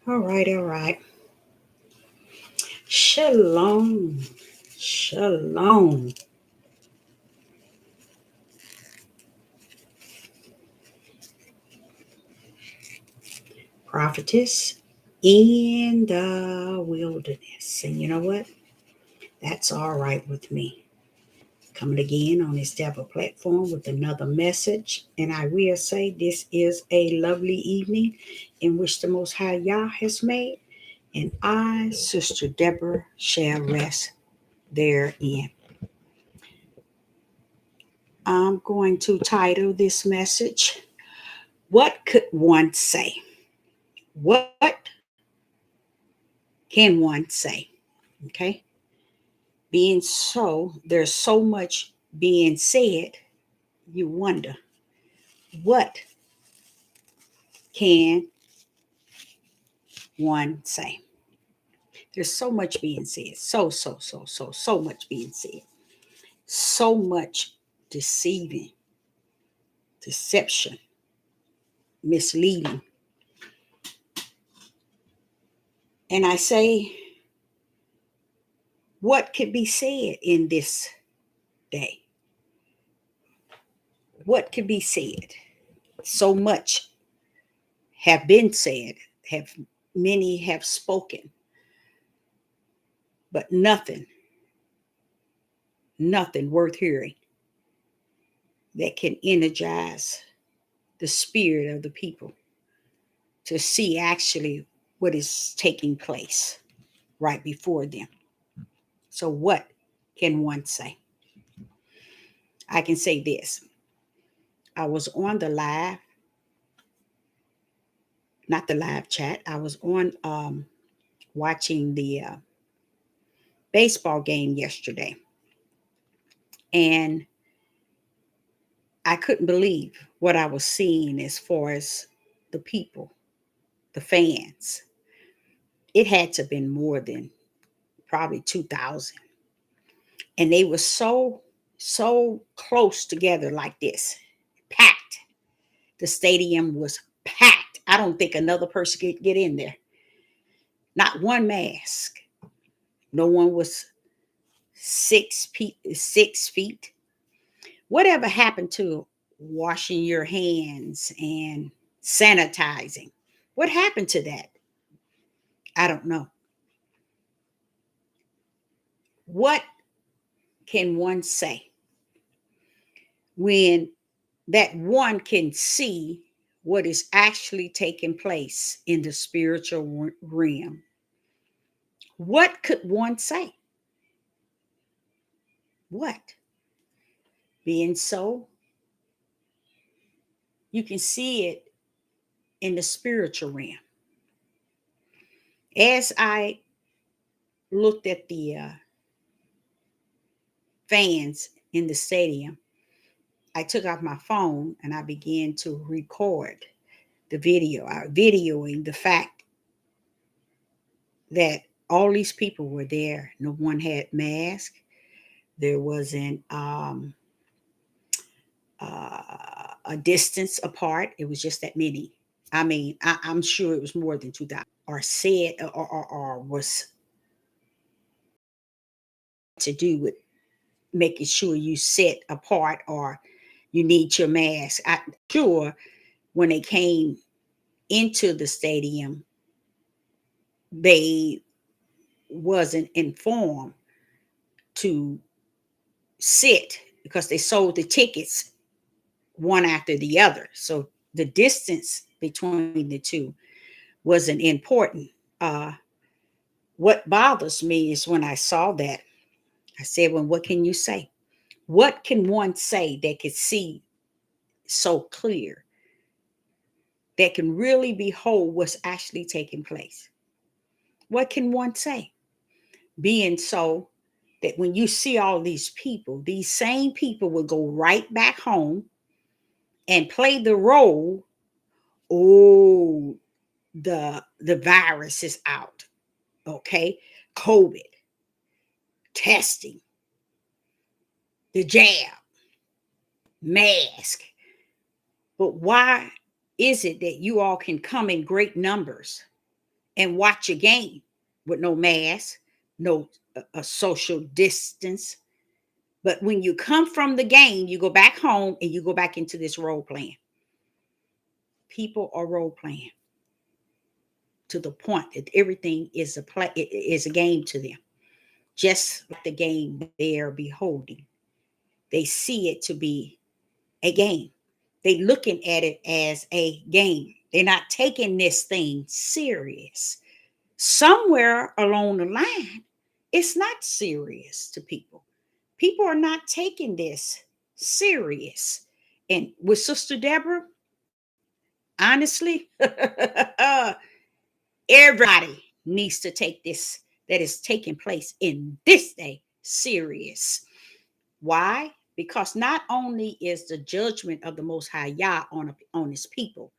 All right, all right. Shalom. Shalom. Prophetess in the wilderness. And you know what? That's all right with me. Coming again on this devil platform with another message. And I will say this is a lovely evening in which the Most High Yah has made. And I, Sister Deborah, shall rest therein. I'm going to title this message, What Could One Say? What can one say? Okay. Being so, there's so much being said, you wonder, what can one say? There's so much being said. So much being said. So much deceiving, deception, misleading. And I say, what could be said in this day? What could be said? So much have been said, have many have spoken, but nothing worth hearing that can energize the spirit of the people to see actually what is taking place right before them. So, what can one say? I can say this. I was on the live, not the live chat. I was on watching the baseball game yesterday, and I couldn't believe what I was seeing as far as the people, the fans. It had to have been more than probably 2,000. And they were so close together like this, packed. The stadium was packed. I don't think another person could get in there. Not one mask. No one was 6 feet. 6 feet. Whatever happened to washing your hands and sanitizing? What happened to that? I don't know. What can one say when that one can see what is actually taking place in the spiritual realm? What could one say? What? Being so, you can see it in the spiritual realm. As I looked at the fans in the stadium, I took off my phone and I began to record the video, videoing the fact that all these people were there. No one had masks. There wasn't a distance apart. It was just that many. I mean, I'm sure it was more than 2,000. Or said, or was to do with making sure you sit apart or you need your mask. I'm sure when they came into the stadium, they wasn't informed to sit because they sold the tickets one after the other. So the distance between the two wasn't important. Uh, what bothers me is when I saw that, I said, well, what can you say? What can one say that could see so clear, that can really behold what's actually taking place? What can one say? Being so that when you see all these people, these same people will go right back home and play the role. Oh, the virus is out. Okay. COVID, testing, the jab, mask. But why is it that you all can come in great numbers and watch a game with no mask, no a social distance. But when you come from the game, you go back home and you go back into this role playing. People are role playing to the point that everything is a play, it is a game to them. Just like the game they are beholding, they see it to be a game. They looking at it as a game. They're not taking this thing serious. Somewhere along the line, it's not serious to people. People are not taking this serious. And with Sister Deborah, honestly, everybody needs to take this that is taking place in this day serious. Why? Because not only is the judgment of the Most High Yah on his people,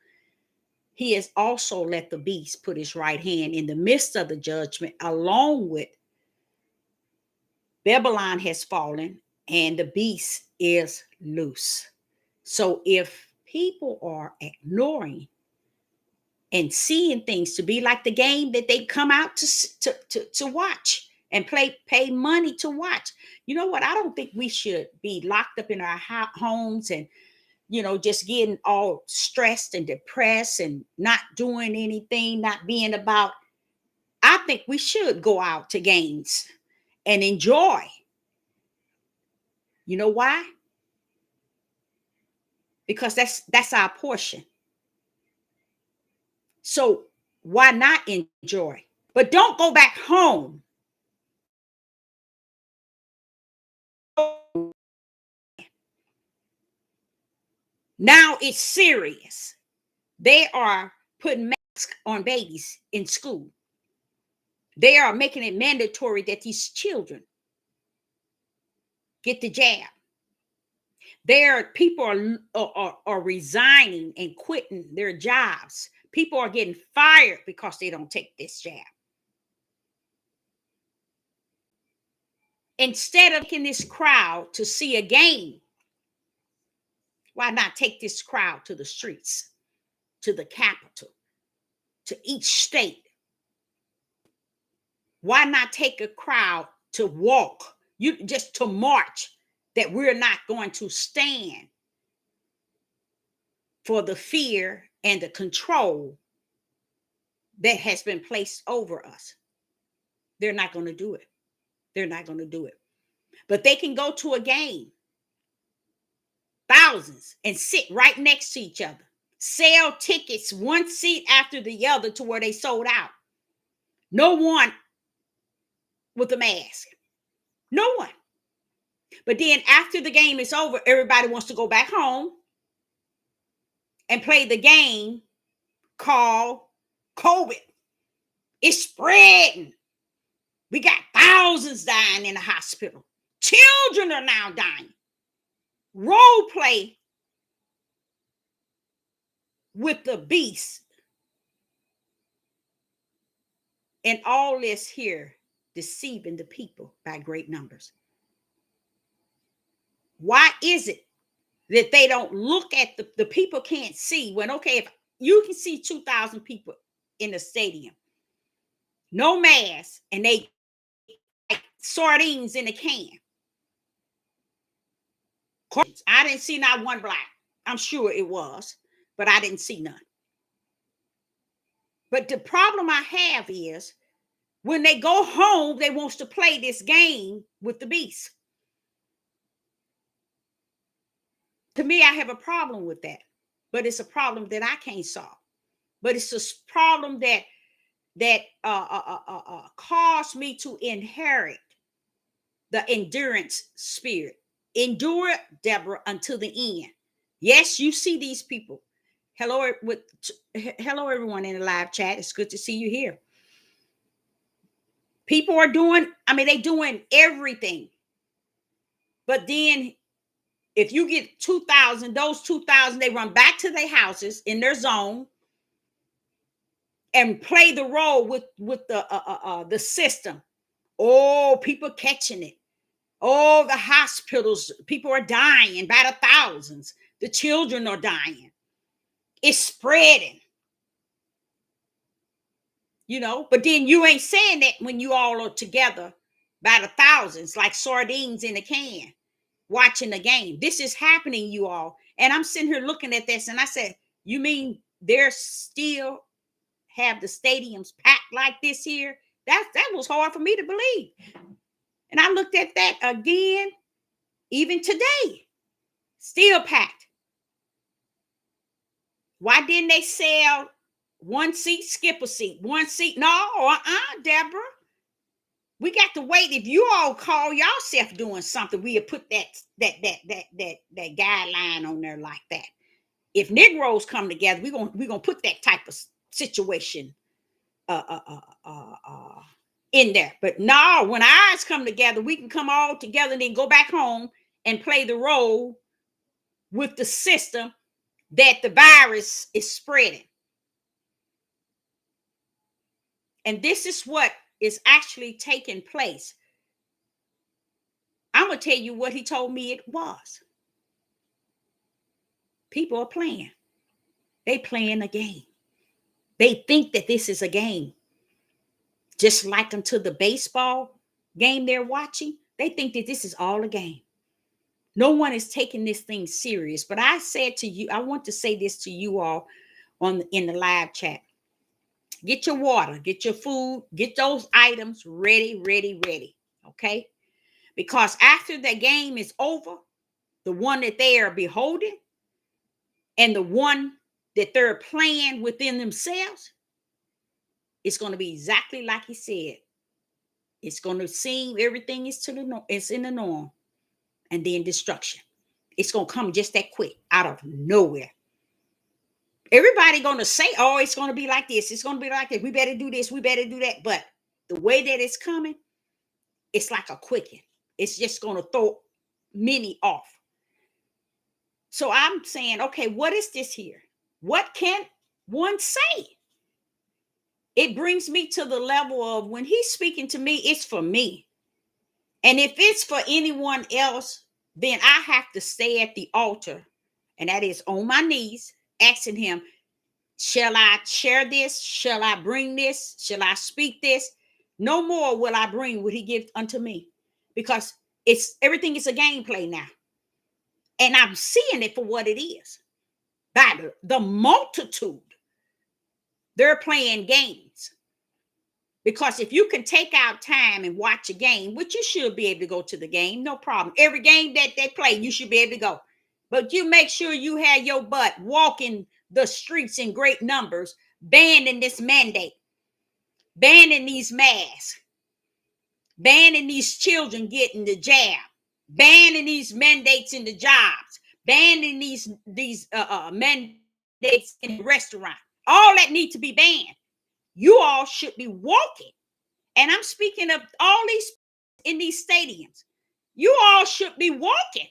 he has also let the beast put his right hand in the midst of the judgment, along with Babylon has fallen and the beast is loose. So if people are ignoring and seeing things to be like the game that they come out to watch and pay money to watch, you know what? I don't think we should be locked up in our homes and just getting all stressed and depressed and not doing anything, not being about. I think we should go out to games and enjoy. You know why? Because that's our portion. So why not enjoy? But don't go back home. Now it's serious. They are putting masks on babies in school. They are making it mandatory that these children get the jab. People are resigning and quitting their jobs. People are getting fired because they don't take this jab. Instead of taking this crowd to see a game, why not take this crowd to the streets, to the capital, to each state? Why not take a crowd to walk, just to march, that we're not going to stand for the fear and the control that has been placed over us? They're not going to do it. They're not going to do it. But they can go to a game, thousands, and sit right next to each other, sell tickets one seat after the other to where they sold out. No one with a mask. No one. But then after the game is over, everybody wants to go back home and play the game called COVID. It's spreading. We got thousands dying in the hospital. Children are now dying. Role play with the beast. And all this here deceiving the people by great numbers. Why is it that they don't look at the people can't see when, okay, if you can see 2,000 people in the stadium, no mask, and they like sardines in a can. I didn't see not one black. I'm sure it was, but I didn't see none. But the problem I have is when they go home, they wants to play this game with the beast. To me, I have a problem with that, but it's a problem that I can't solve. But it's a problem that caused me to inherit the endurance spirit. Endure, Deborah, until the end. Yes, you see these people. Hello, hello, everyone in the live chat. It's good to see you here. People are doing, they doing everything. But then if you get 2,000, those 2,000, they run back to their houses in their zone and play the role with the system. Oh, people catching it. Oh, the hospitals, people are dying by the thousands. The children are dying. It's spreading. But then you ain't saying that when you all are together by the thousands, like sardines in a can, watching the game. This is happening, you all. And I'm sitting here looking at this, and I said, you mean they're still have the stadiums packed like this here? That was hard for me to believe. And I looked at that again, even today, still packed. Why didn't they sell one seat, skip a seat, one seat? No, Deborah. We got to wait. If you all call yourself doing something, we'll put that guideline on there like that. If Negroes come together, we're gonna put that type of situation in there. But no, when ours come together, we can come all together and then go back home and play the role with the system that the virus is spreading. And this is what is actually taking place. I'm going to tell you what he told me it was. People are playing. They playing a game. They think that this is a game. Just like unto the baseball game they're watching, they think that this is all a game. No one is taking this thing serious. But I said to you, I want to say this to you all in the live chat. Get your water, get your food, get those items ready. Okay? Because after the game is over, the one that they are beholding and the one that they're playing within themselves, it's going to be exactly like he said. It's going to seem everything is it's in the norm, and then destruction. It's going to come just that quick out of nowhere. Everybody going to say, oh, it's going to be like this. It's going to be like that. We better do this. We better do that. But the way that it's coming, it's like a quicken. It's just going to throw many off. So I'm saying, okay, what is this here? What can one say? It brings me to the level of when he's speaking to me, it's for me. And if it's for anyone else, then I have to stay at the altar, and that is on my knees, asking him, shall I share this? Shall I bring this? Shall I speak this? No more will I bring what he gives unto me, because everything is a gameplay now. And I'm seeing it for what it is. By the multitude, they're playing games. Because if you can take out time and watch a game, which you should be able to go to the game, no problem. Every game that they play, you should be able to go. But you make sure you have your butt walking the streets in great numbers, banning this mandate, banning these masks, banning these children getting the jab, banning these mandates in the jobs, banning these mandates in the restaurant. All that needs to be banned. You all should be walking. And I'm speaking of all these in these stadiums. You all should be walking,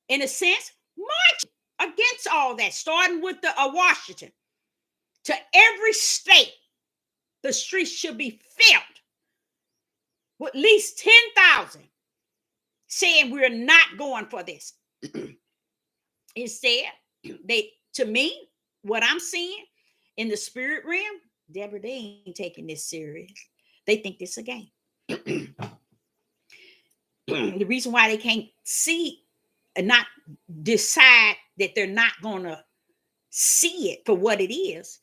in a sense, marching against all that, starting with the Washington to every state. The streets should be filled with at least 10,000 saying we're not going for this. Instead, to me, what I'm seeing in the spirit realm, Deborah, they ain't taking this serious. They think this is a game. The reason why they can't see and not decide that they're not going to see it for what it is,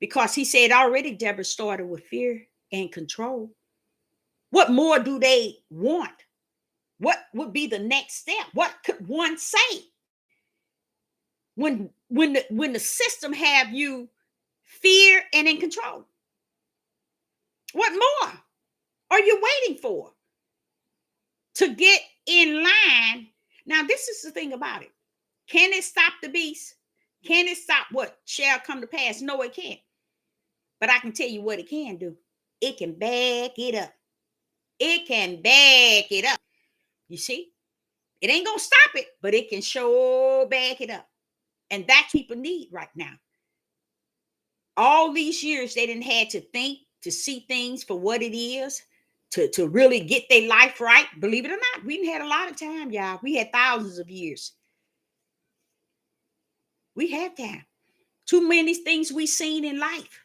because he said already, Deborah, started with fear and control. What more do they want? What would be the next step? What could one say when the system have you fear and in control? What more are you waiting for to get in line? Now, this is the thing about it. Can it stop the beast? Can it stop what shall come to pass? No, it can't. But I can tell you what it can do. It can back it up. It can back it up. You see? It ain't going to stop it, but it can sure back it up. And that's what people need right now. All these years, they didn't had to think, to see things for what it is, to really get their life right. Believe it or not, we didn't had a lot of time, y'all. We had thousands of years. We had time. Too many things we seen in life.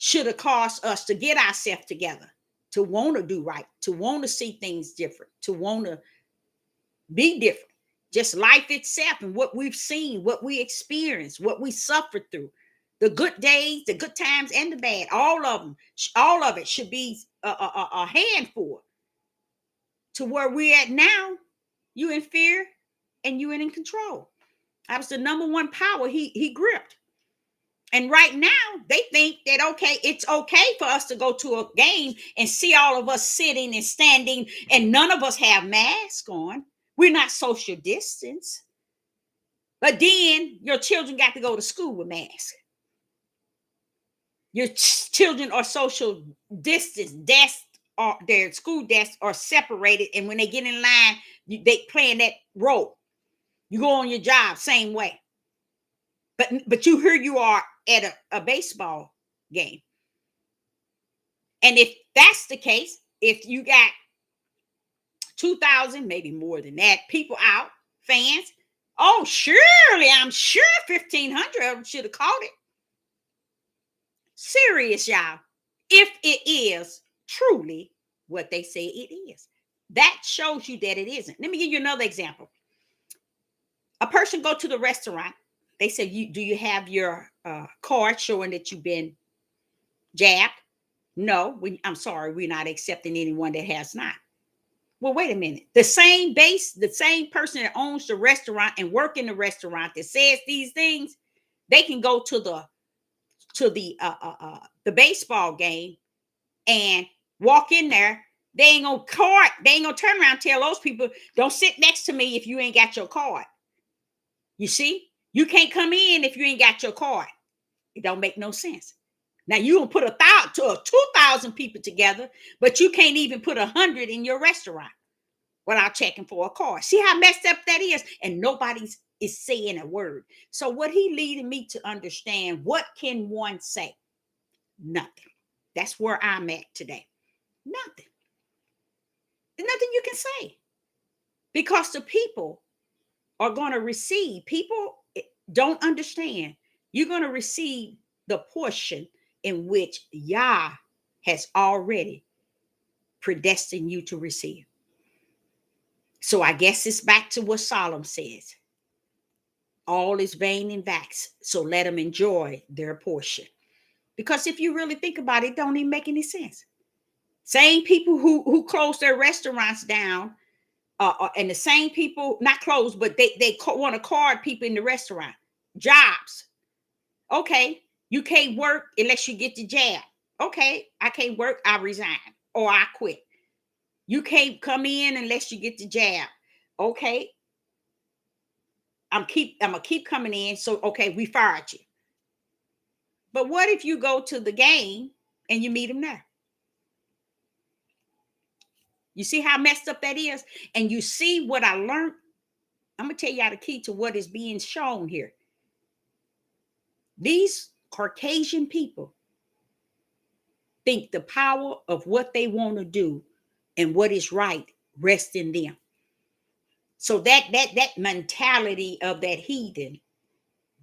should have caused us to get ourselves together, to want to do right, to want to see things different, to want to be different. Just life itself and what we've seen, what we experienced, what we suffered through, the good days, the good times, and the bad, all of them, all of it should be a handful to where we're at now. You in fear and you in control. That was the number one power he gripped. And right now, they think that, okay, it's okay for us to go to a game and see all of us sitting and standing, and none of us have masks on. We're not social distance. But then your children got to go to school with masks. Your children are social distance. Desks or their school desks are separated. And when they get in line, they playing that role. You go on your job, same way. But here you are at a baseball game. And if that's the case, if you got 2,000, maybe more than that, people out, fans, oh, surely, I'm sure 1,500 of them should have caught it. Serious, y'all. If it is truly what they say it is, that shows you that it isn't. Let me give you another example. A person go to the restaurant. They say, do you have your card showing that you've been jabbed? No, I'm sorry, we're not accepting anyone that has not. Well, wait a minute. The same person that owns the restaurant and work in the restaurant that says these things, they can go to the baseball game and walk in there. They ain't gonna turn around and tell those people, don't sit next to me if you ain't got your card. You see, you can't come in if you ain't got your card. It don't make no sense. Now you gonna put 2,000 people together, but you can't even put 100 in your restaurant without checking for a card. See how messed up that is? And nobody's is saying a word. So what he leading me to understand, what can one say? Nothing. That's where I'm at today. Nothing. There's nothing you can say. Because the people are going to receive. People don't understand. You're going to receive the portion in which Yah has already predestined you to receive. So I guess it's back to what Solomon says. All is vain and vax, so let them enjoy their portion. Because if you really think about it, it don't even make any sense. Same people who close their restaurants down, and the same people, not closed, but they want to card people in the restaurant. Jobs. Okay, you can't work unless you get the jab. Okay, I can't work, I resign or I quit. You can't come in unless you get the jab. Okay, I'm gonna keep coming in. So okay, we fired you. But what if you go to the game and you meet them there? You see how messed up that is? And you see what I learned? I'm going to tell y'all the key to what is being shown here. These Caucasian people think the power of what they want to do and what is right rests in them. So that mentality of that heathen,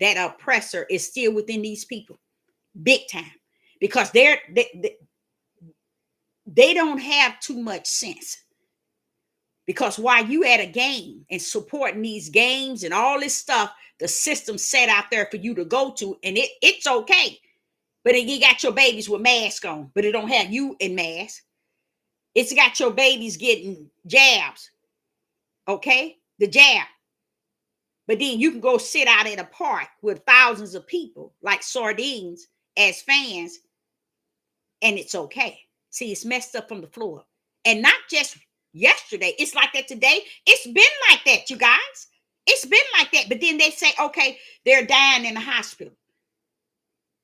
that oppressor is still within these people, big time, because they don't have too much sense. Because while you at a game and supporting these games and all this stuff, the system set out there for you to go to, and it's okay. But then you got your babies with masks on, but it don't have you in masks. It's got your babies getting jabs. Okay? The jab. But then you can go sit out at a park with thousands of people like sardines as fans, and it's okay. See, it's messed up from the floor. And not just yesterday. It's like that today. It's been like that, you guys. It's been like that. But then they say, okay, they're dying in the hospital.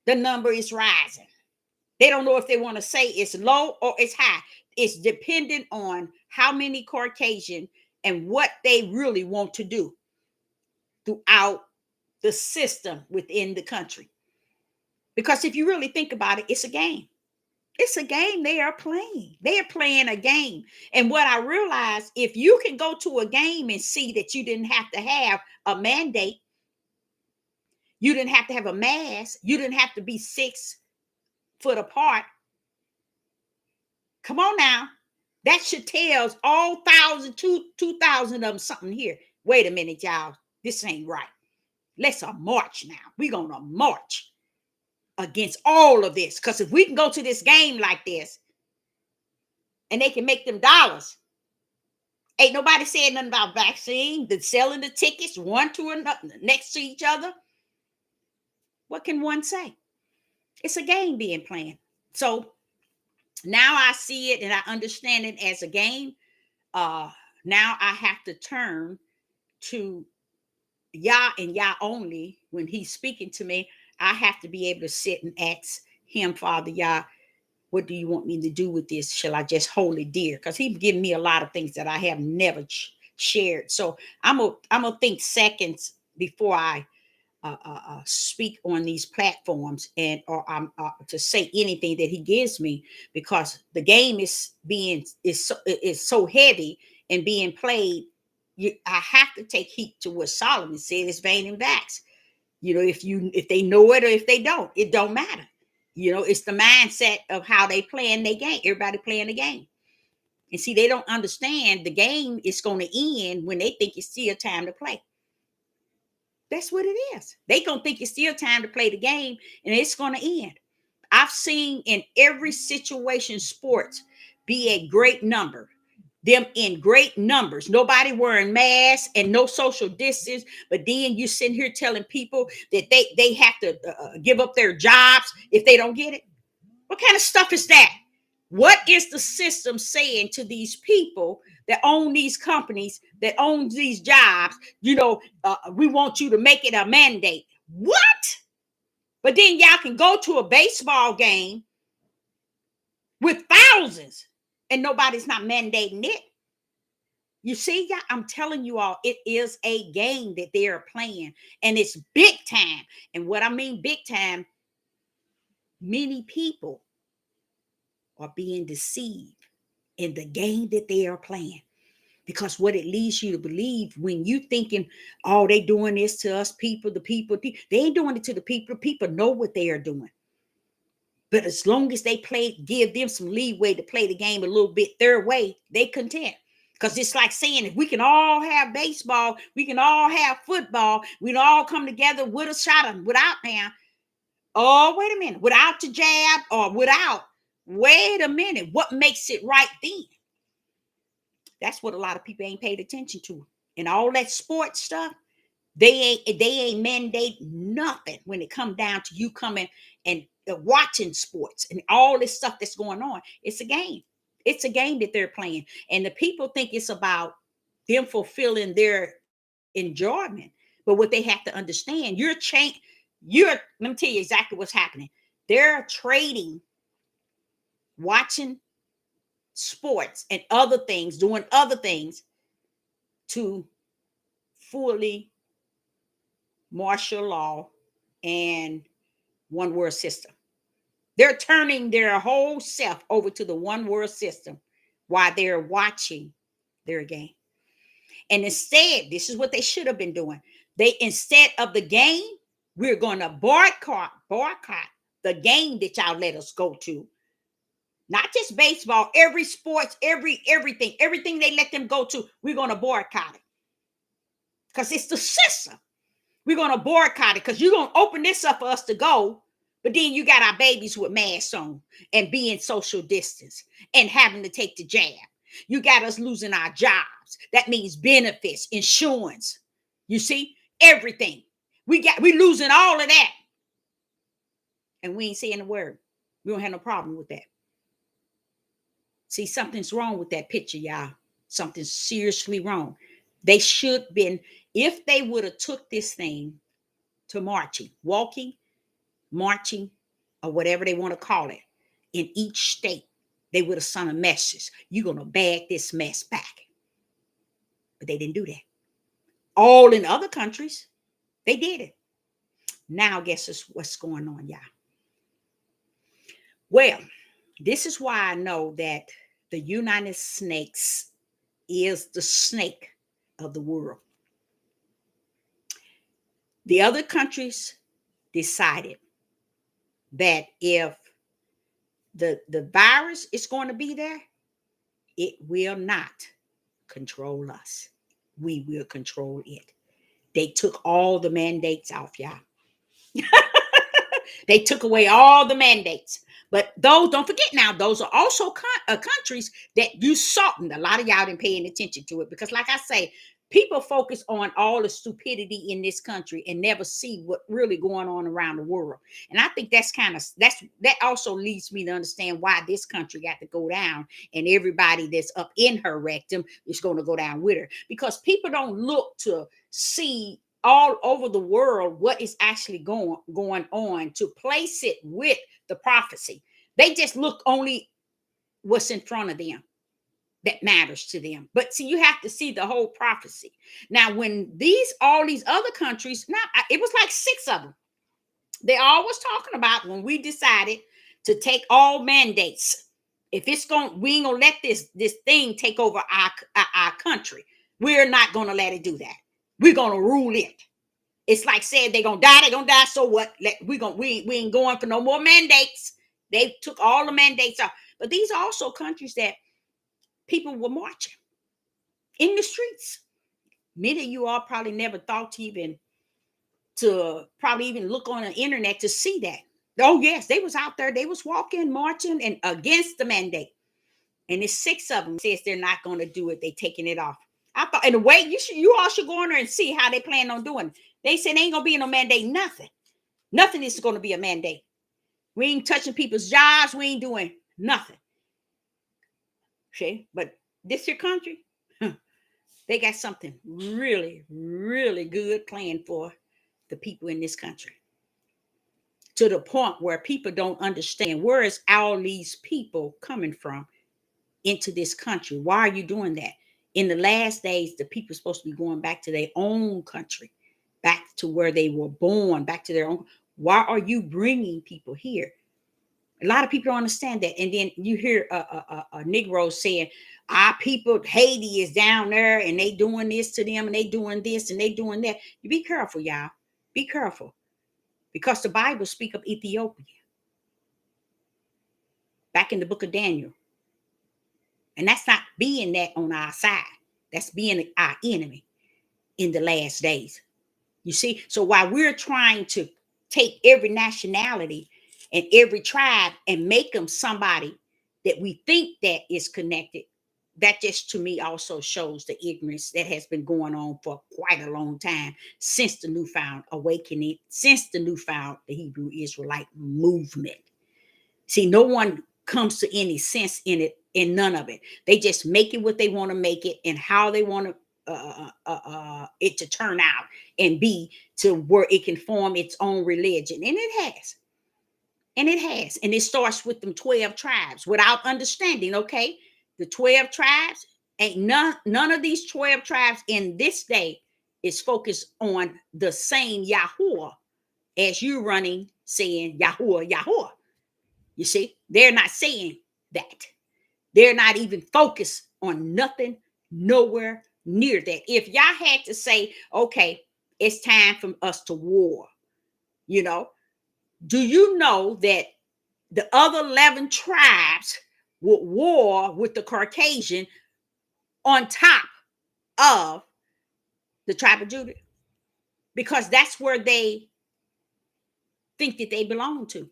The number is rising. They don't know if they want to say it's low or it's high. It's dependent on how many Caucasian and what they really want to do throughout the system within the country. Because if you really think about it, it's a game. It's a game they are playing. They are playing a game. And what I realized, if you can go to a game and see that you didn't have to have a mandate, you didn't have to have a mask, you didn't have to be 6 foot apart. Come on now. That should tell all 2,000 of them something here. Wait a minute, y'all. This ain't right. Let's march now. We're going to march against all of this. Because if we can go to this game like this and they can make them dollars, ain't nobody saying nothing about vaccine, the selling the tickets one to another next to each other. What can one say? It's a game being played. So now I see it and I understand it as a game. Now I have to turn to Yah and Yah only. When he's speaking to me, I have to be able to sit and ask him, Father Yah, what do you want me to do with this? Shall I just hold it dear? Because he's given me a lot of things that I have never shared. So I'm gonna think seconds before I speak on these platforms and or to say anything that he gives me, because the game is so heavy and being played. I have to take heed to what Solomon said. It's vain and vax. If they know it or if they don't, it don't matter. It's the mindset of how they playing their game. Everybody playing the game. And see, they don't understand the game is going to end when they think it's still time to play. That's what it is. They gonna think it's still time to play the game, and it's gonna end. I've seen in every situation sports be a great number. Them in great numbers. Nobody wearing masks and no social distance. But then you sitting here telling people that they have to give up their jobs if they don't get it. What kind of stuff is that? What is the system saying to these people that own these companies, that own these jobs? We want you to make it a mandate. What? But then y'all can go to a baseball game with thousands and nobody's not mandating it. You see, y'all, I'm telling you all, it is a game that they are playing, and it's big time. And what I mean big time, many people are being deceived in the game that they are playing. Because what it leads you to believe, when you thinking, oh, they doing this to us people, they ain't doing it to the people. People know what they are doing. But as long as they give them some leeway to play the game a little bit their way, they content. Because it's like saying, if we can all have baseball, we can all have football, we can all come together with a shot of without now. Oh, wait a minute. Without the jab or without, wait a minute. What makes it right then? That's what a lot of people ain't paid attention to. And all that sports stuff, they ain't mandate nothing when it come down to you coming and watching sports and all this stuff that's going on. It's a game. It's a game that they're playing. And the people think it's about them fulfilling their enjoyment. But what they have to understand, let me tell you exactly what's happening. They're trading, watching sports and other things, doing other things to fully martial law and one world system. They're turning their whole self over to the one world system while they're watching their game. And instead, this is what they should have been doing. Instead of the game, we're going to boycott the game that y'all let us go to. Not just baseball, every sports, everything they let them go to, we're going to boycott it. Because it's the system. We're going to boycott it because you're going to open this up for us to go. But then you got our babies with masks on and being social distance and having to take the jab. You got us losing our jobs. That means benefits, insurance. You see, everything. We losing all of that. And we ain't saying a word. We don't have no problem with that. See, something's wrong with that picture, y'all. Something's seriously wrong. They should been, if they would have took this thing to walking, marching, or whatever they want to call it, in each state, they would have sent a message. You're going to bag this mess back. But they didn't do that. All in other countries, they did it. Now, guess what's going on, y'all? Well, this is why I know that the United Snakes is the snake of the world. The other countries decided that if the virus is going to be there, it will not control us. We will control it. They took all the mandates off, y'all. They took away all the mandates. But those, don't forget now, those are also countries that use salt. And a lot of y'all didn't paying attention to it because, like I say, people focus on all the stupidity in this country and never see what really going on around the world. And I think that also leads me to understand why this country got to go down, and everybody that's up in her rectum is going to go down with her, because people don't look to see all over the world what is actually going on to place it with the prophecy. They just look only what's in front of them that matters to them. But see, you have to see the whole prophecy. Now, when all these other countries, now it was like 6 of them, they all was talking about when we decided to take all mandates. If we ain't gonna let this thing take over our country. We're not gonna let it do that. We're gonna rule it. It's like saying they're gonna die. So what? We ain't going for no more mandates. They took all the mandates off. But these are also countries that people were marching in the streets. Many of you all probably never thought to probably even look on the internet to see that. Oh yes, they was out there. They was walking, marching, and against the mandate. And it's 6 of them says they're not going to do it. They taking it off. I thought, in a way, you all should go on there and see how they plan on doing it. They said ain't gonna be no mandate. Nothing is going to be a mandate. We ain't touching people's jobs. We ain't doing nothing. Okay, but this your country, they got something really, really good planned for the people in this country. To the point where people don't understand, where is all these people coming from into this country? Why are you doing that? In the last days, the people are supposed to be going back to their own country, back to where they were born, back to their own. Why are you bringing people here? A lot of people don't understand that. And then you hear a Negro saying, our people, Haiti is down there and they doing this to them and they doing this and they doing that. You be careful, y'all. Be careful. Because the Bible speak of Ethiopia back in the book of Daniel. And that's not being that on our side. That's being our enemy in the last days. You see? So while we're trying to take every nationality and every tribe and make them somebody that we think that is connected, that just to me also shows the ignorance that has been going on for quite a long time, since the newfound awakening, since the Hebrew Israelite movement. See, no one comes to any sense in it, in none of it. They just make it what they want to make it and how they want to it to turn out and be, to where it can form its own religion. And it has. And it starts with them 12 tribes without understanding. Okay, the 12 tribes, ain't none of these 12 tribes in this day is focused on the same Yahuwah as you running saying Yahuwah. You see, they're not saying that. They're not even focused on nothing, nowhere near that. If y'all had to say, okay, it's time for us to war, do you know that the other 11 tribes would war with the Caucasian on top of the tribe of Judah? Because that's where they think that they belong to.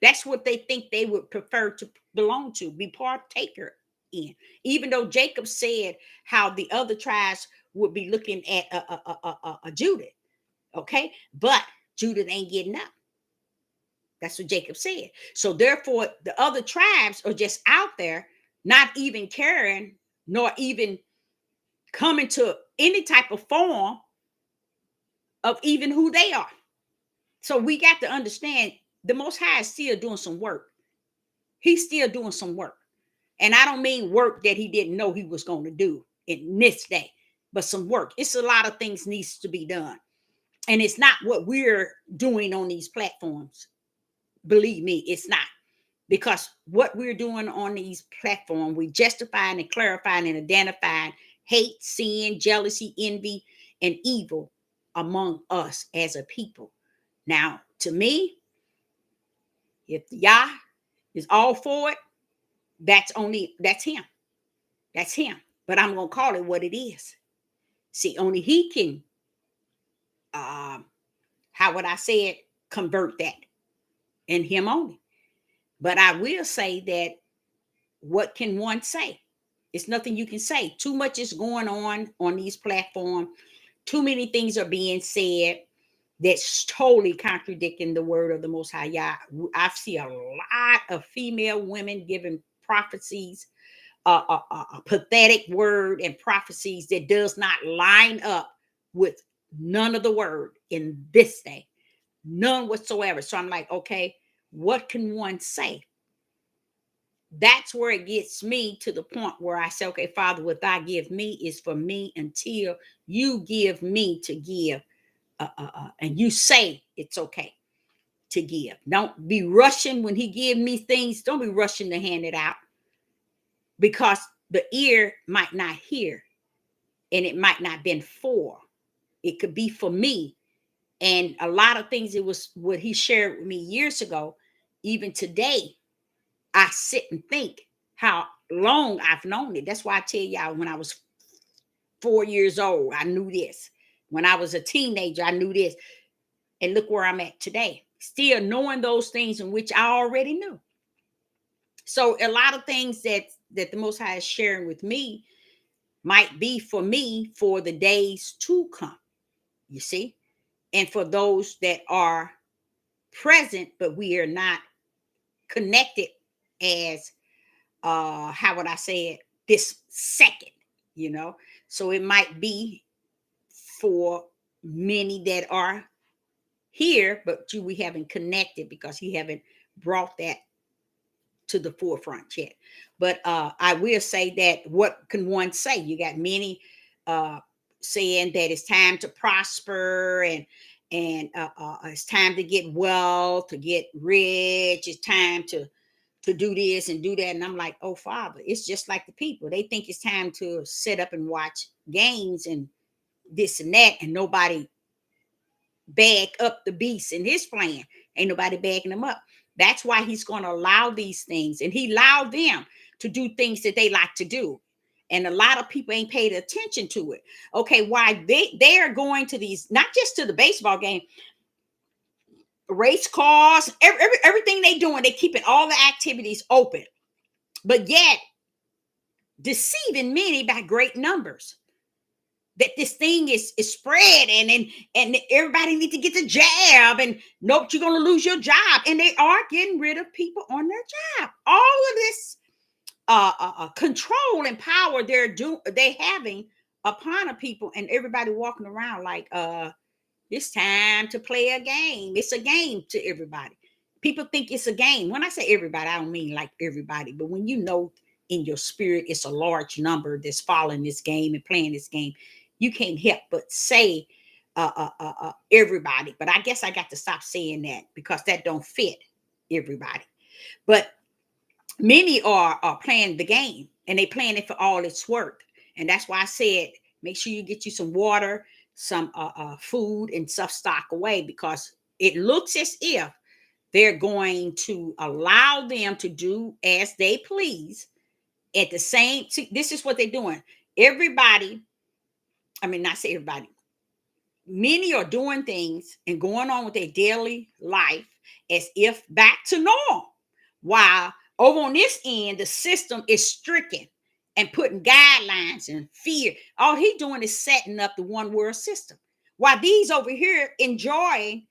That's what they think they would prefer to belong to, be partaker in. Even though Jacob said how the other tribes would be looking at a Judah, okay? But Judah ain't getting up. That's what Jacob said. So therefore, the other tribes are just out there, not even caring, nor even coming to any type of form of even who they are. So we got to understand the Most High is still doing some work. He's still doing some work. And I don't mean work that he didn't know he was going to do in this day, but some work. It's a lot of things needs to be done. And it's not what we're doing on these platforms. Believe me, it's not. Because what we're doing on these platforms, we justifying and clarifying and identifying hate, sin, jealousy, envy, and evil among us as a people. Now, to me, if Yah is all for it, that's him. That's him. But I'm gonna call it what it is. See, only he can how would I say it, convert that, and him only. But I will say that what can one say? It's nothing you can say. Too much is going on these platforms. Too many things are being said that's totally contradicting the word of the Most High Yah. I see a lot of female women giving prophecies, a pathetic word and prophecies that does not line up with none of the word in this day, none whatsoever. So I'm like, okay, what can one say? That's where it gets me to the point where I say, okay, Father, what thou give me is for me until you give me to give. And you say it's okay to give. Don't be rushing when he give me things. Don't be rushing to hand it out, because the ear might not hear, and it might not been for. It could be for me. And a lot of things, it was what he shared with me years ago. Even today, I sit and think how long I've known it. That's why I tell y'all, when I was 4 years old, I knew this. When I was a teenager, I knew this. And look where I'm at today, still knowing those things in which I already knew. So a lot of things that the Most High is sharing with me might be for me for the days to come, you see, and for those that are present, but we are not connected as how would I say it, this second, you know. So it might be for many that are here, but we haven't connected because he haven't brought that to the forefront yet. But I will say that what can one say? You got many uh, saying that it's time to prosper, and it's time to get wealth, to get rich. It's time to do this and do that. And I'm like, oh Father, it's just like the people. They think it's time to sit up and watch games and this and that, and nobody back up the beast in his plan. Ain't nobody backing him up. That's why he's going to allow these things, and he allowed them to do things that they like to do. And a lot of people ain't paid attention to it. Okay, why they are going to these, not just to the baseball game, race cars, everything they doing, they keeping all the activities open, but yet deceiving many by great numbers. That this thing is spreading, and everybody need to get the jab, and nope, you're gonna lose your job. And they are getting rid of people on their job. All of this control and power they having upon a people, and everybody walking around like it's time to play a game. It's a game to everybody. People think it's a game. When I say everybody, I don't mean like everybody, but when you know in your spirit it's a large number that's following this game and playing this game, you can't help but say everybody. But I guess I got to stop saying that because that don't fit everybody. But many are playing the game, and they playing it for all it's worth. And that's why I said make sure you get you some water, some food and stuff stock away, because it looks as if they're going to allow them to do as they please at the same. See, this is what they're doing. Everybody, I mean, not say everybody, many are doing things and going on with their daily life as if back to normal, while over on this end the system is stricken and putting guidelines and fear. All he doing is setting up the one world system, while these over here enjoying,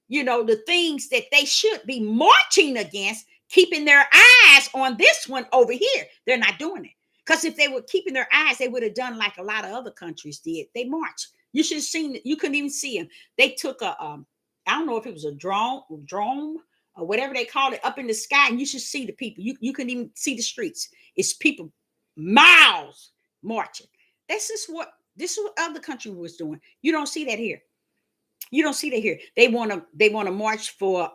the things that they should be marching against, keeping their eyes on this one over here. They're not doing it, because if they were keeping their eyes, they would have done like a lot of other countries did. They marched. You should have seen it. You couldn't even see them. They took I don't know if it was a drone or whatever they call it, up in the sky, and you should see the people. You couldn't even see the streets. It's people miles marching. This is what other country was doing. You don't see that here. You don't see that here. They want to march for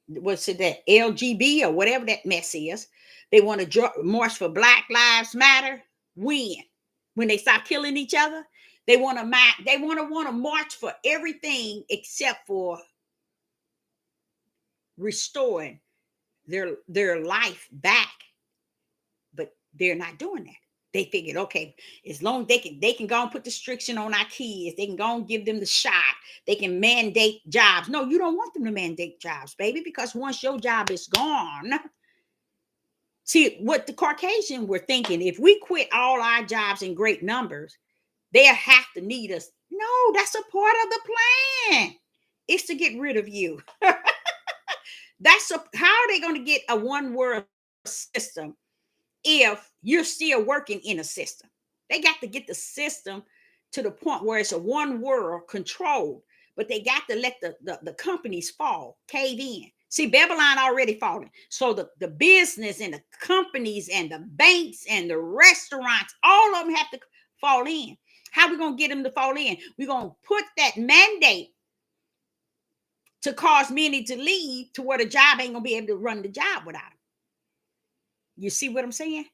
what's it, that LGB or whatever that mess is. They want to march for Black Lives Matter. When they stop killing each other, they want to march for everything except for restoring their life back, but they're not doing that. They figured, okay, as long as they can go and put the restriction on our kids, they can go and give them the shot, they can mandate jobs. No, you don't want them to mandate jobs, baby, because once your job is gone, see what the Caucasian were thinking, if we quit all our jobs in great numbers, they'll have to need us. No, that's a part of the plan. It's to get rid of you. How are they going to get a one world system if you're still working in a system? They got to get the system to the point where it's a one world controlled, but they got to let the companies fall, cave in. See, Babylon already falling. So the business and the companies and the banks and the restaurants, all of them have to fall in. How are we going to get them to fall in? We're going to put that mandate to cause many to leave to where the job ain't going to be able to run the job without them. You see what I'm saying?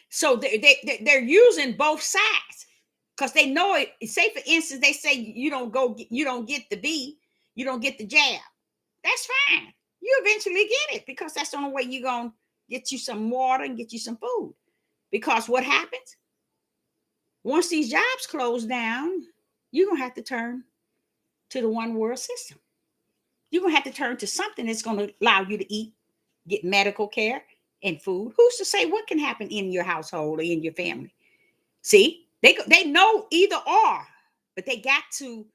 So they're using both sides because they know it. Say, for instance, they say you don't get the B, you don't get the jab. That's fine. You eventually get it because that's the only way you're going to get you some water and get you some food. Because what happens? Once these jobs close down, you're going to have to turn to the one world system. You're going to have to turn to something that's going to allow you to eat, get medical care, and food. Who's to say what can happen in your household or in your family? See, they know either or, but they got to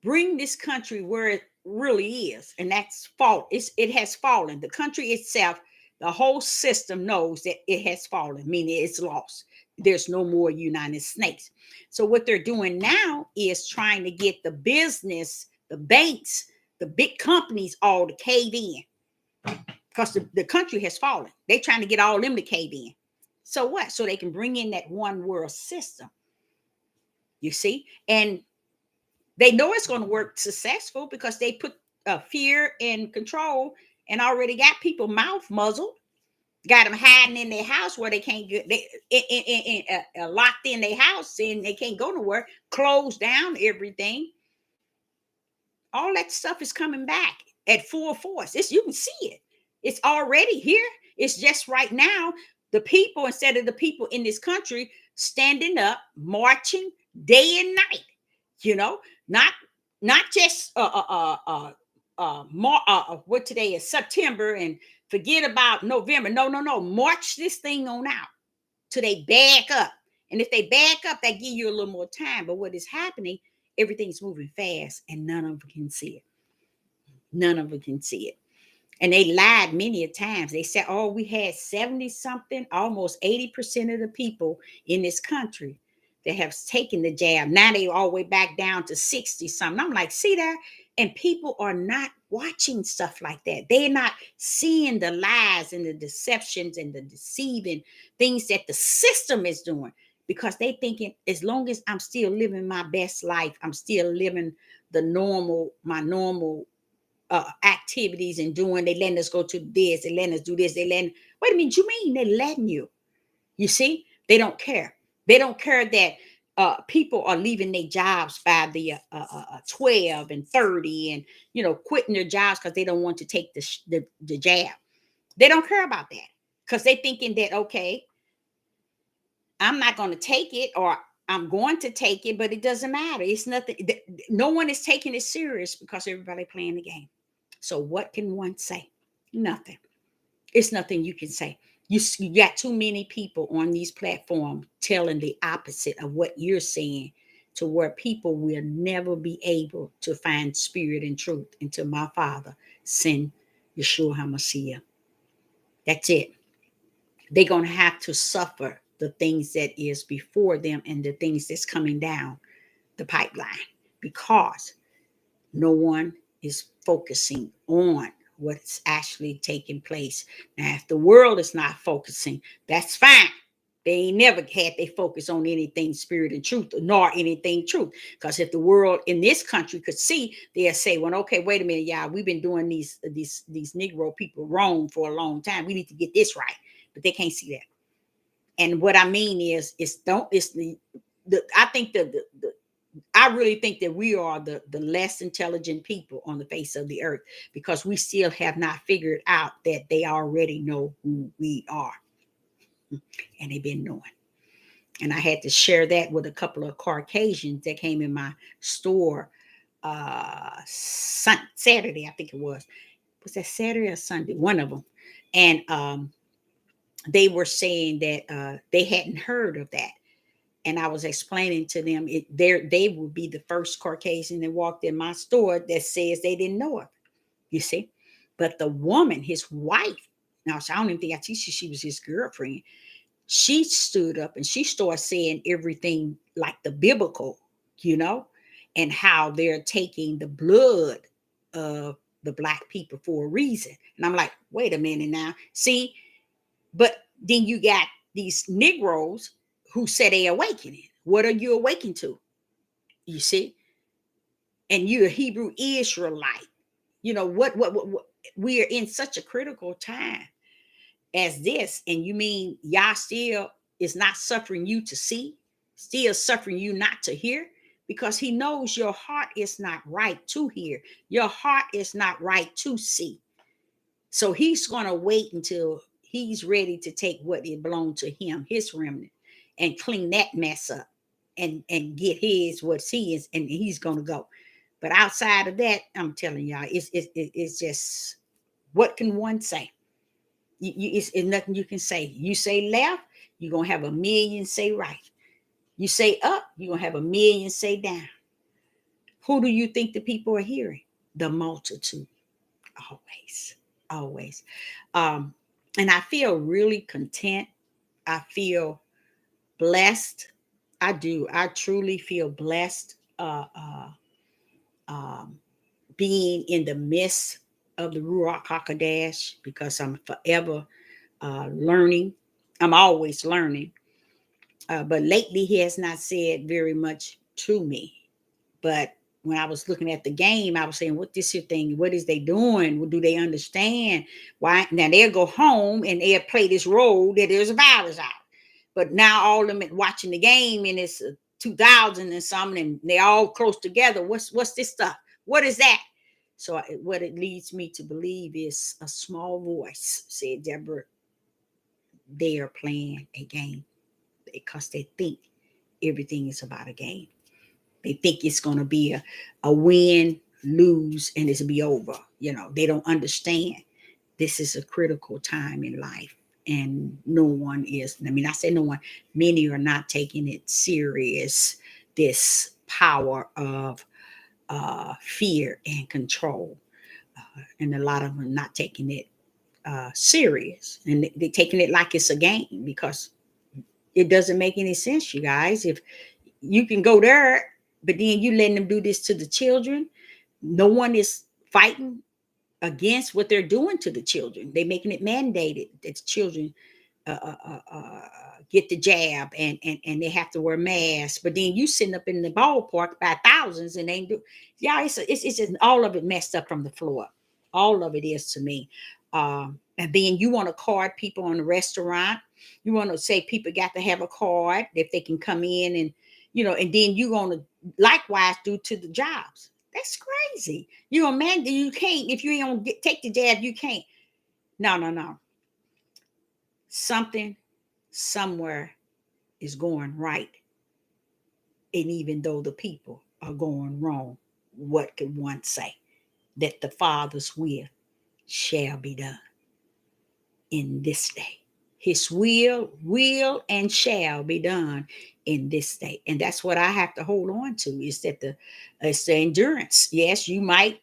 bring this country where it really is, and that's fault. It has fallen. The country itself, the whole system knows that it has fallen, meaning it's lost. There's no more United States. So what they're doing now is trying to get the business, the banks, the big companies all to cave in because the country has fallen. They're trying to get all them to cave in. So what? So they can bring in that one world system. You see? And they know it's going to work successful because they put fear and control and already got people mouth muzzled, got them hiding in their house where they can't get, locked in their house and they can't go nowhere, closed down everything. All that stuff is coming back at full force. You can see it. It's already here. It's just right now, the people, instead of the people in this country standing up, marching day and night, not just what today is, September, and forget about November. No. March this thing on out till they back up. And if they back up, that give you a little more time. But what is happening, everything's moving fast and none of them can see it. None of them can see it. And they lied many a times. They said, oh, we had 70 something, almost 80% of the people in this country that have taken the jab. Now they all the way back down to 60 something. I'm like, see that? And people are not watching stuff like that. They're not seeing the lies and the deceptions and the deceiving things that the system is doing, because they thinking as long as I'm still living my best life, I'm still living my normal activities and doing, they letting us go to this, they letting us do this, wait a minute, you mean they letting you? You see, they don't care. They don't care that people are leaving their jobs by the 12 and 30 and quitting their jobs because they don't want to take the jab. They don't care about that because they thinking that, okay, I'm not going to take it, or I'm going to take it, but it doesn't matter. It's nothing. No one is taking it serious because everybody playing the game. So what can one say? Nothing. It's nothing you can say. You got too many people on these platforms telling the opposite of what you're saying, to where people will never be able to find spirit and truth until my Father send Yeshua HaMashiach. That's it. They're going to have to suffer the things that is before them and the things that's coming down the pipeline, because no one is focusing on what's actually taking place. Now, if the world is not focusing, that's fine. They ain't never had they focus on anything spirit and truth, nor anything truth. Because if the world in this country could see, they'll say, well, okay, wait a minute, y'all, we've been doing these Negro people wrong for a long time. We need to get this right. But they can't see that. And what I mean is, I think I I really think that we are the less intelligent people on the face of the earth, because we still have not figured out that they already know who we are, and they've been knowing. And I had to share that with a couple of Caucasians that came in my store Saturday, I think it was. Was that Saturday or Sunday? One of them. And they were saying that they hadn't heard of that. And I was explaining to them they would be the first Caucasian that walked in my store that says they didn't know of it, you see. But the woman, his wife, now I don't even think I teach you, she was his girlfriend. She stood up and she started saying everything like the biblical, you know, and how they're taking the blood of the black people for a reason. And I'm like, wait a minute now. See, but then you got these Negroes who say they awakening. What are you awakened to? You see? And you're a Hebrew Israelite. You know, what we are in such a critical time as this, and you mean Yah still is not suffering you to see, still suffering you not to hear, because he knows your heart is not right to hear, your heart is not right to see. So he's going to wait until he's ready to take what it belonged to him, his remnant, and clean that mess up and get his what's his, and he's going to go. But outside of that, I'm telling y'all, it's just, what can one say? It's nothing you can say. You say left, you're going to have a million say right. You say up, you're going to have a million say down. Who do you think the people are hearing? The multitude. Always, always. And I feel really content. I feel blessed. I do. I truly feel blessed um, being in the midst of the Ruach HaKodesh, because I'm forever learning. I'm always learning. But lately, he has not said very much to me. But when I was looking at the game, I was saying, what this here thing? What is they doing? What do they understand? Why? Now they'll go home and they'll play this role that there's a virus out. But now all of them watching the game, and it's 2000 and something, and they're all close together. What's this stuff? What is that? So what it leads me to believe is a small voice said, Deborah, they are playing a game because they think everything is about a game. They think it's going to be a win, lose, and it's be over. You know, they don't understand this is a critical time in life. And no one is, I mean, I say no one, many are not taking it serious, this power of fear and control. And a lot of them are not taking it serious. And they're taking it like it's a game, because it doesn't make any sense, you guys. If you can go there, but then you letting them do this to the children. No one is fighting against what they're doing to the children. They're making it mandated that the children get the jab, and they have to wear masks. But then you sitting up in the ballpark by thousands and they do. Yeah, it's just all of it messed up from the floor up. All of it is to me. And then you want to card people in the restaurant. You want to say people got to have a card if they can come in, and and then you're going to likewise do to the jobs. That's crazy. Man, you can't, if you don't take the jab, you can't. No, no, no. Something somewhere is going right. And even though the people are going wrong, what can one say? That the Father's will shall be done in this day. His will and shall be done in this day. And that's what I have to hold on to, is that it's the endurance. Yes, you might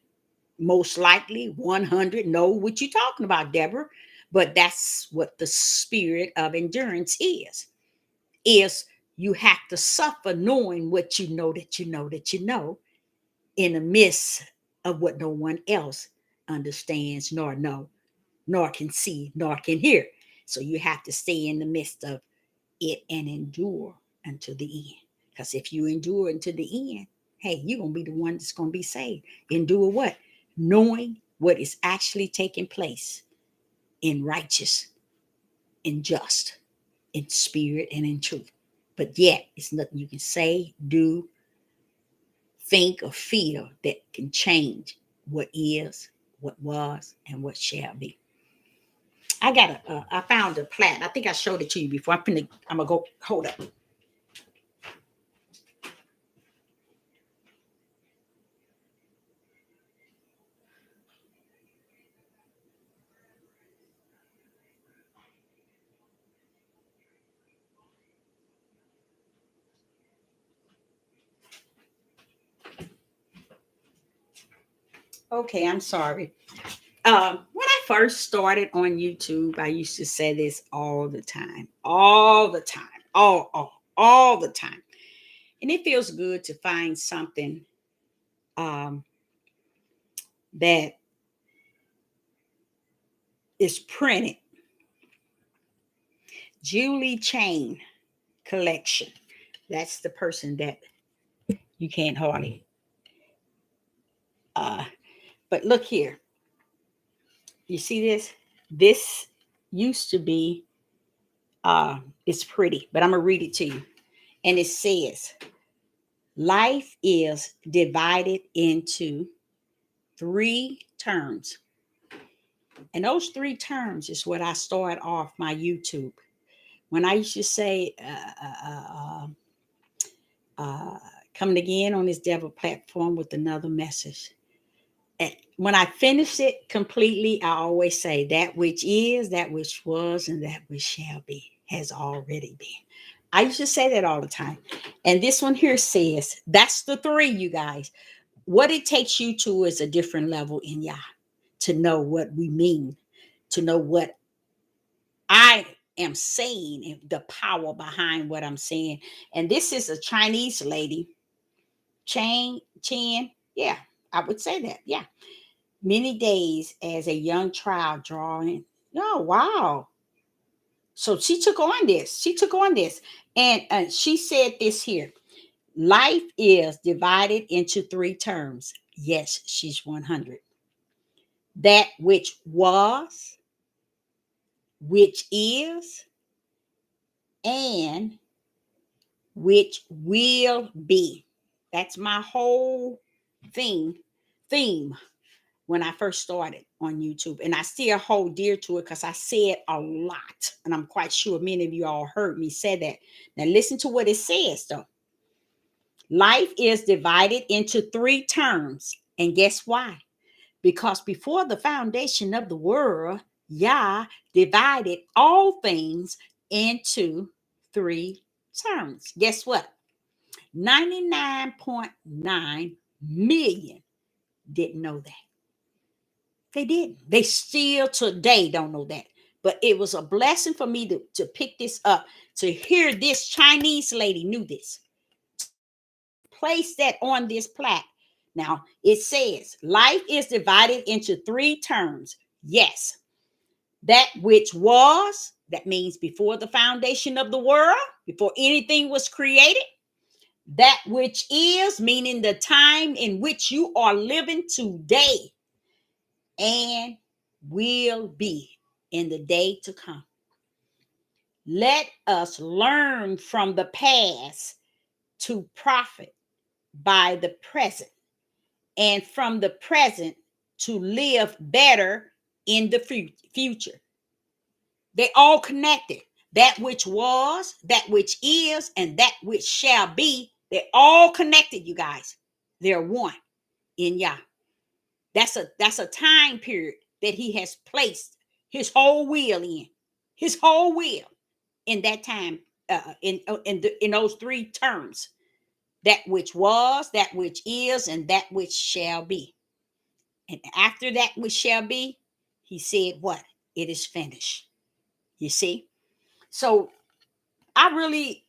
most likely 100 know what you're talking about, Deborah, but that's what the spirit of endurance is you have to suffer knowing what you know that you know that you know, in the midst of what no one else understands, nor know, nor can see, nor can hear. So you have to stay in the midst of it and endure until the end. Because if you endure until the end, hey, you're going to be the one that's going to be saved. Endure what? Knowing what is actually taking place in righteous, in just, in spirit, and in truth. But yet, it's nothing you can say, do, think or feel that can change what is, what was, and what shall be. I found a plat. I think I showed it to you before. I'm gonna go hold up. Okay, I'm sorry. When I first started on YouTube, I used to say this all the time, all the time. And it feels good to find something um, that is printed. Julie Chain Collection. That's the person that you can't hardly. Uh, but look here. You see this? This used to be, it's pretty, but I'm going to read it to you. And it says, life is divided into three terms. And those three terms is what I started off my YouTube. When I used to say, uh, coming again on this devil platform with another message. And when I finish it completely, I always say that which is, that which was, and that which shall be has already been. I used to say that all the time. And this one here says, that's the three, you guys. What it takes you to is a different level in Yah to know what we mean, to know what I am saying and the power behind what I'm saying. And this is a Chinese lady, Chen. Yeah, I would say that. Yeah. Many days as a young child drawing. Oh, wow. So she took on this. She took on this. And she said this here. Life is divided into three terms. Yes, she's 100. That which was, which is, and which will be. That's my whole theme when I first started on YouTube. And I still hold dear to it because I said a lot. And I'm quite sure many of you all heard me say that. Now listen to what it says though. Life is divided into three terms. And guess why? Because before the foundation of the world, Yah divided all things into three terms. Guess what? 99.9 million didn't know that. They didn't. They still today don't know that. But it was a blessing for me to pick this up, to hear this Chinese lady knew this. Place that on this plaque. Now, it says, life is divided into three terms. Yes, that which was, that means before the foundation of the world, before anything was created. That which is, meaning the time in which you are living today, and will be in the day to come. Let us learn from the past to profit by the present, and from the present to live better in the future. They all connected. That which was, that which is, and that which shall be, they're all connected, you guys. They're one in Yah. That's a time period that he has placed his whole will in. His whole will in that time, in those three terms. That which was, that which is, and that which shall be. And after that which shall be, he said what? It is finished. You see? So I really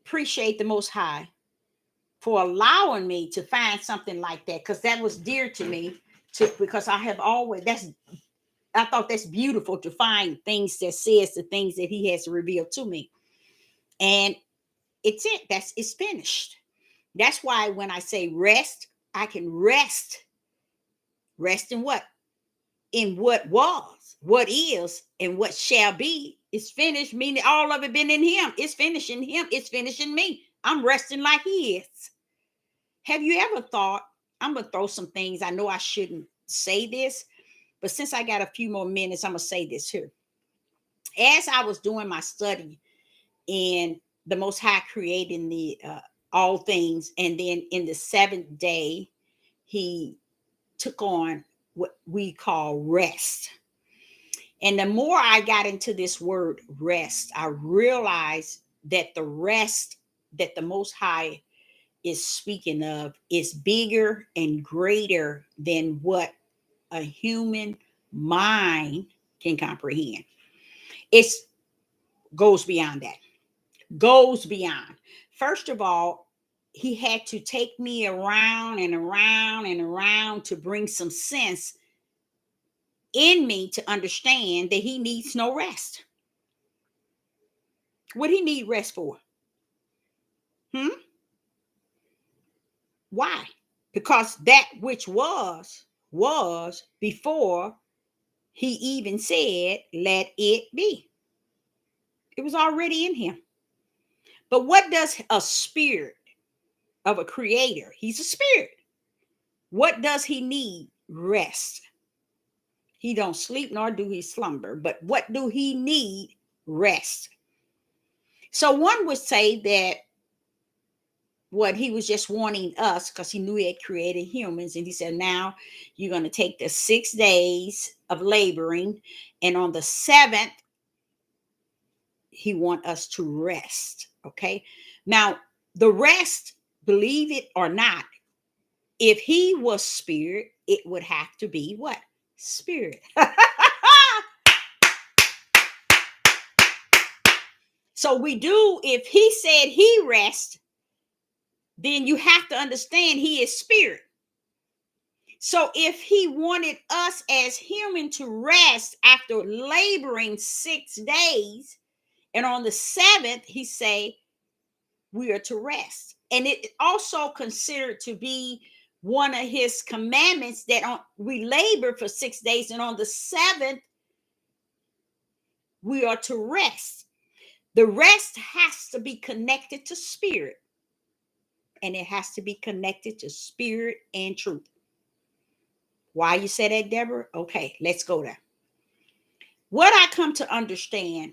appreciate the Most High for allowing me to find something like that, because that was dear to me, because I have always, I thought that's beautiful to find things that says the things that he has revealed to me. And it's finished. That's why when I say rest, I can rest. Rest in what? In what was, what is, and what shall be is finished, meaning all of it been in him. It's finished in him. It's finished in me. I'm resting like he is. Have you ever thought, I'm going to throw some things. I know I shouldn't say this, but since I got a few more minutes, I'm going to say this here. As I was doing my study in the Most High creating the all things, and then in the seventh day, he took on what we call rest. And the more I got into this word rest, I realized that the rest that the Most High is speaking of is bigger and greater than what a human mind can comprehend. It goes beyond that, goes beyond. First of all, he had to take me around and around and around to bring some sense in me to understand that he needs no rest. What he need rest for? Hmm? Why? Because that which was before he even said, let it be. It was already in him. But what does a spirit of a creator? He's a spirit. What does he need? Rest. He don't sleep nor do he slumber. But what do he need? Rest. So one would say that what he was just wanting us, because he knew he had created humans, and he said, now you're going to take the 6 days of laboring, and on the seventh he want us to rest. Okay, now the rest, believe it or not, if he was spirit, it would have to be what? Spirit. So we do, if he said he rest, then you have to understand he is spirit. So if he wanted us as human to rest after laboring 6 days, and on the seventh he say we are to rest, and it also considered to be one of his commandments that we labor for 6 days, and on the seventh we are to rest. The rest has to be connected to spirit, and it has to be connected to spirit and truth. Why you say that, Deborah? Okay, let's go there. What I come to understand,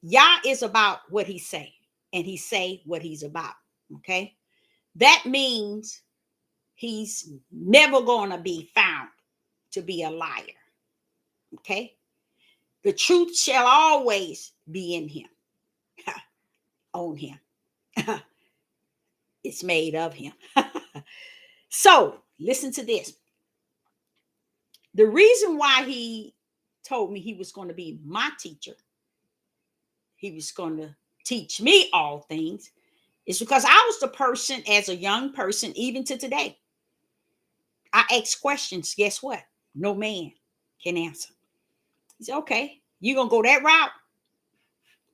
Yah is about what he say, and he say what he's about. Okay, that means he's never going to be found to be a liar. Okay, the truth shall always be in him, on him. It's made of him. So listen to this. The reason why he told me he was going to be my teacher, he was going to teach me all things, is because I was the person as a young person, even to today. I ask questions. Guess what? No man can answer. He said, okay, you're going to go that route?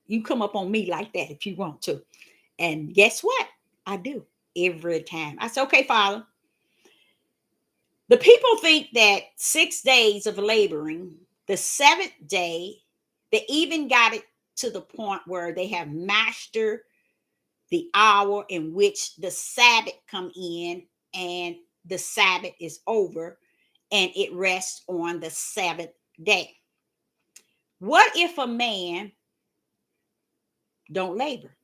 You come up on me like that if you want to. And guess what? I do every time. I said, okay, Father. The people think that 6 days of laboring, the seventh day, they even got it to the point where they have mastered the hour in which the Sabbath come in, and the Sabbath is over, and it rests on the seventh day. What if a man don't labor?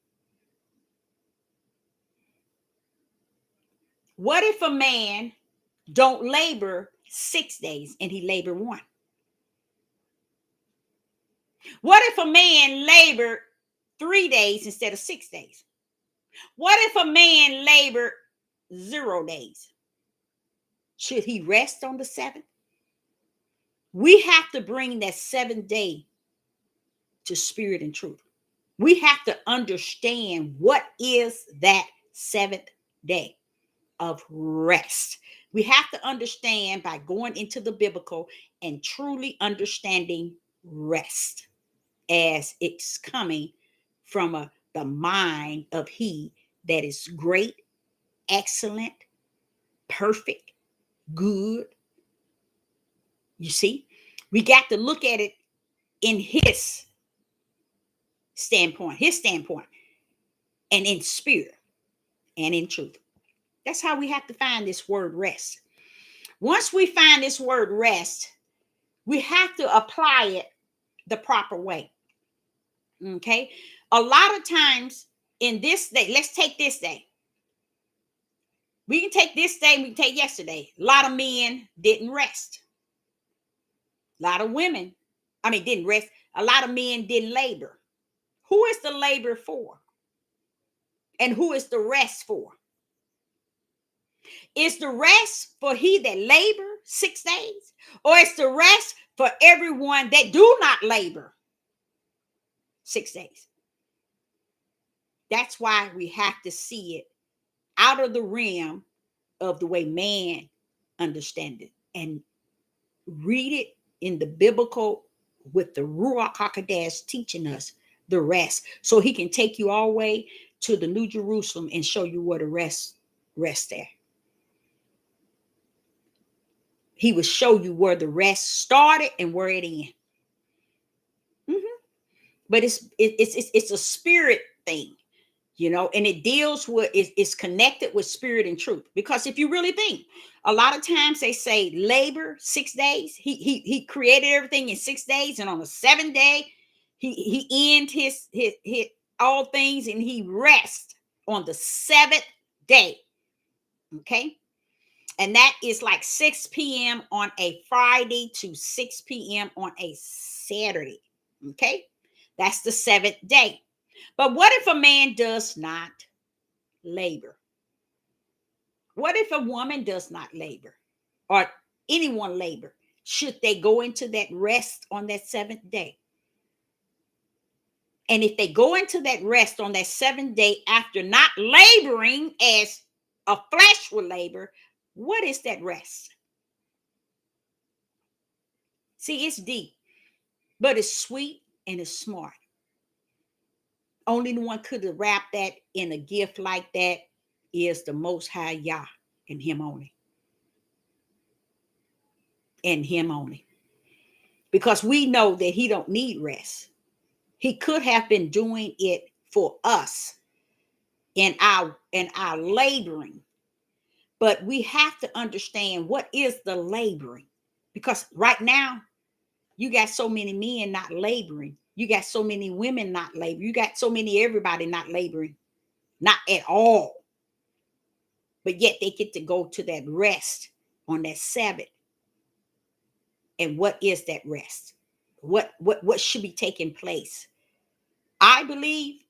What if a man don't labor 6 days and he labor one? What if a man labor 3 days instead of 6 days? What if a man labor 0 days? Should he rest on the seventh? We have to bring that seventh day to spirit and truth. We have to understand what is that seventh day of rest. We have to understand by going into the biblical and truly understanding rest as it's coming from the mind of he that is great, excellent, perfect, good. You see, we got to look at it in his standpoint, and in spirit and in truth. That's how we have to find this word rest. Once we find this word rest, we have to apply it the proper way. Okay. A lot of times in this day, let's take this day. We can take this day, we can take yesterday. A lot of men didn't rest. A lot of women, didn't rest. A lot of men didn't labor. Who is the labor for? And who is the rest for? Is the rest for he that labor 6 days? Or is the rest for everyone that do not labor 6 days? That's why we have to see it out of the realm of the way man understands it and read it in the biblical with the Ruach HaKodesh teaching us the rest. So he can take you all the way to the New Jerusalem and show you where the rest there. He will show you where the rest started and where it ended. But it's a spirit thing, and it deals with it's connected with spirit and truth. Because if you really think, a lot of times they say labor 6 days. He created everything in 6 days, and on the 7th day, he end his all things, and he rests on the 7th day. Okay. And that is like 6 p.m. on a Friday to 6 p.m. on a Saturday. Okay. That's the 7th day. But what if a man does not labor? What if a woman does not labor, or anyone labor? Should they go into that rest on that 7th day? And if they go into that rest on that 7th day after not laboring as a flesh would labor, what is that rest? See, it's deep, but it's sweet and it's smart. Only one could have wrapped that in a gift like that is the Most High Yah, and him only. And him only. Because we know that he don't need rest. He could have been doing it for us in our laboring. But we have to understand what is the laboring. Because right now, you got so many men not laboring. You got so many women not laboring. You got so many everybody not laboring. Not at all. But yet they get to go to that rest on that Sabbath. And what is that rest? What should be taking place? I believe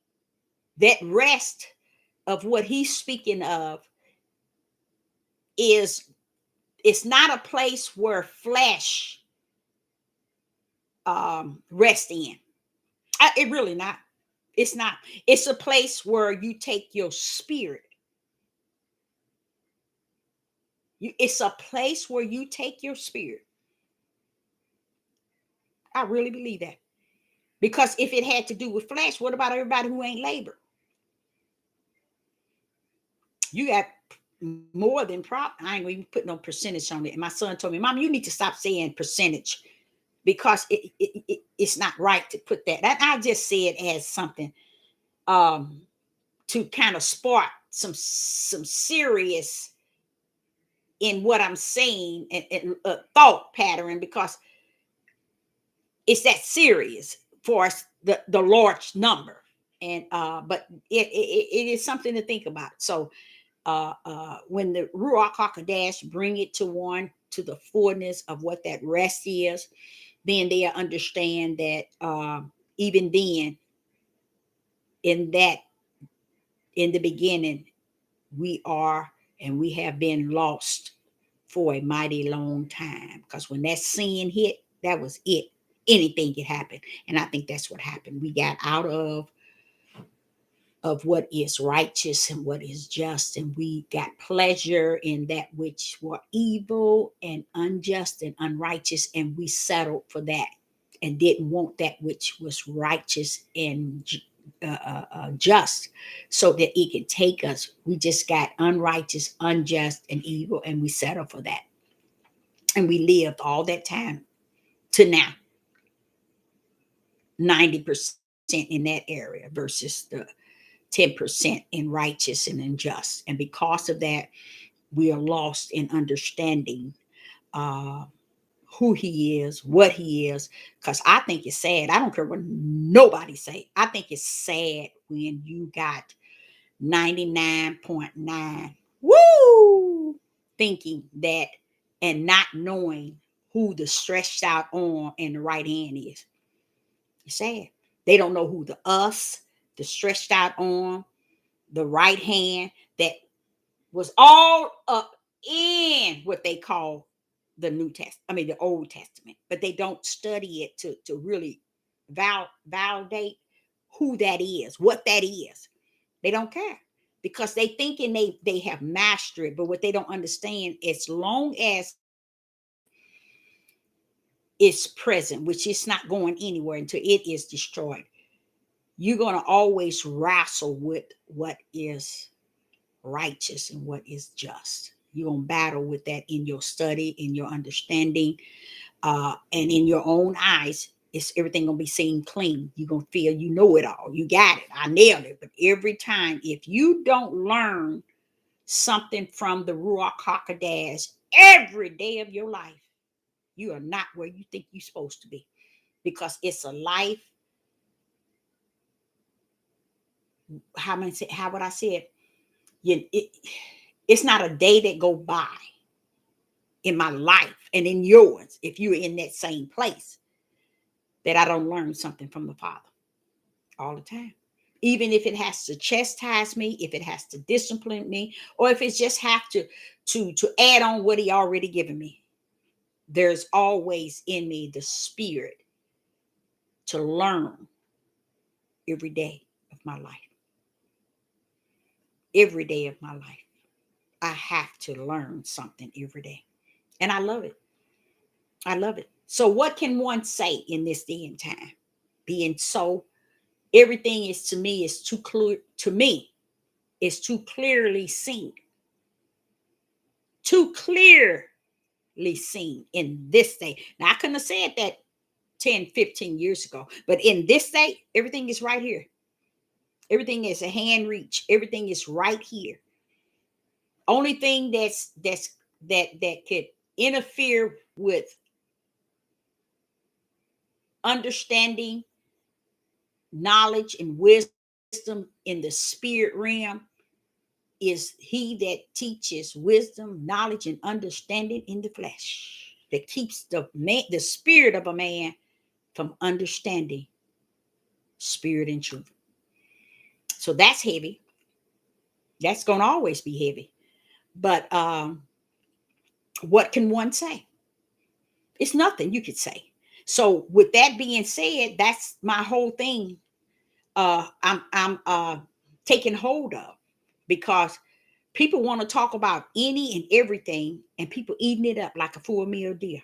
that rest of what he's speaking of is, it's not a place where flesh rest in. It really not. It's not. It's a place where you take your spirit. It's a place where you take your spirit. I really believe that. Because if it had to do with flesh, what about everybody who ain't labor? You got more than I ain't even put no percentage on it. And my son told me, Mom, you need to stop saying percentage, because it's not right to put that. I just say it as something to kind of spark some serious in what I'm saying, and thought pattern, because it's that serious for us, the large number. And but it is something to think about. So when the Ruach HaKodesh bring it to one to the fullness of what that rest is, then they understand that even then, in the beginning, we are and we have been lost for a mighty long time. Because when that sin hit, that was it. Anything could happen. And I think that's what happened. We got out of what is righteous and what is just, and we got pleasure in that which were evil and unjust and unrighteous, and we settled for that and didn't want that which was righteous and just, so that it could take us. We just got unrighteous, unjust, and evil, and we settled for that, and we lived all that time to now 90% in that area versus the 10% in righteous and unjust. And because of that, we are lost in understanding uh, who he is, what he is. Because I think it's sad. I don't care what nobody say. I think it's sad when you got 99.9 woo thinking that and not knowing who the stretched out arm and the right hand is. It's sad. They don't know who the us, the stretched out arm, the right hand that was all up in what they call the New Testament, I mean the Old Testament, but they don't study it to really validate who that is, what that is. They don't care because they thinking they have mastered it, but what they don't understand, as long as it's present, which is not going anywhere until it is destroyed, you're going to always wrestle with what is righteous and what is just. You're going to battle with that in your study, in your understanding, and in your own eyes. It's everything going to be seen clean. You're going to feel you know it all. You got it. I nailed it. But every time, if you don't learn something from the Ruach HaKodesh every day of your life, you are not where you think you're supposed to be, because it's a life. How would I say it? It's not a day that go by in my life and in yours, if you're in that same place, that I don't learn something from the Father all the time. Even if it has to chastise me, if it has to discipline me, or if it just have to add on what he already given me. There's always in me the spirit to learn every day of my life. Every day of my life, I have to learn something every day. And I love it. I love it. So what can one say in this day and time? Being so, everything is to me is too clear to me, is too clearly seen. Too clearly seen in this day. Now I couldn't have said that 10, 15 years ago, but in this day, everything is right here. Everything is a hand reach. Everything is right here. Only thing that could interfere with understanding, knowledge, and wisdom in the spirit realm is he that teaches wisdom, knowledge, and understanding in the flesh, that keeps the spirit of a man from understanding spirit and truth. So that's heavy. That's going to always be heavy. But what can one say? It's nothing you could say. So with that being said, that's my whole thing. I'm taking hold of, because people want to talk about any and everything, and people eating it up like a full meal deal.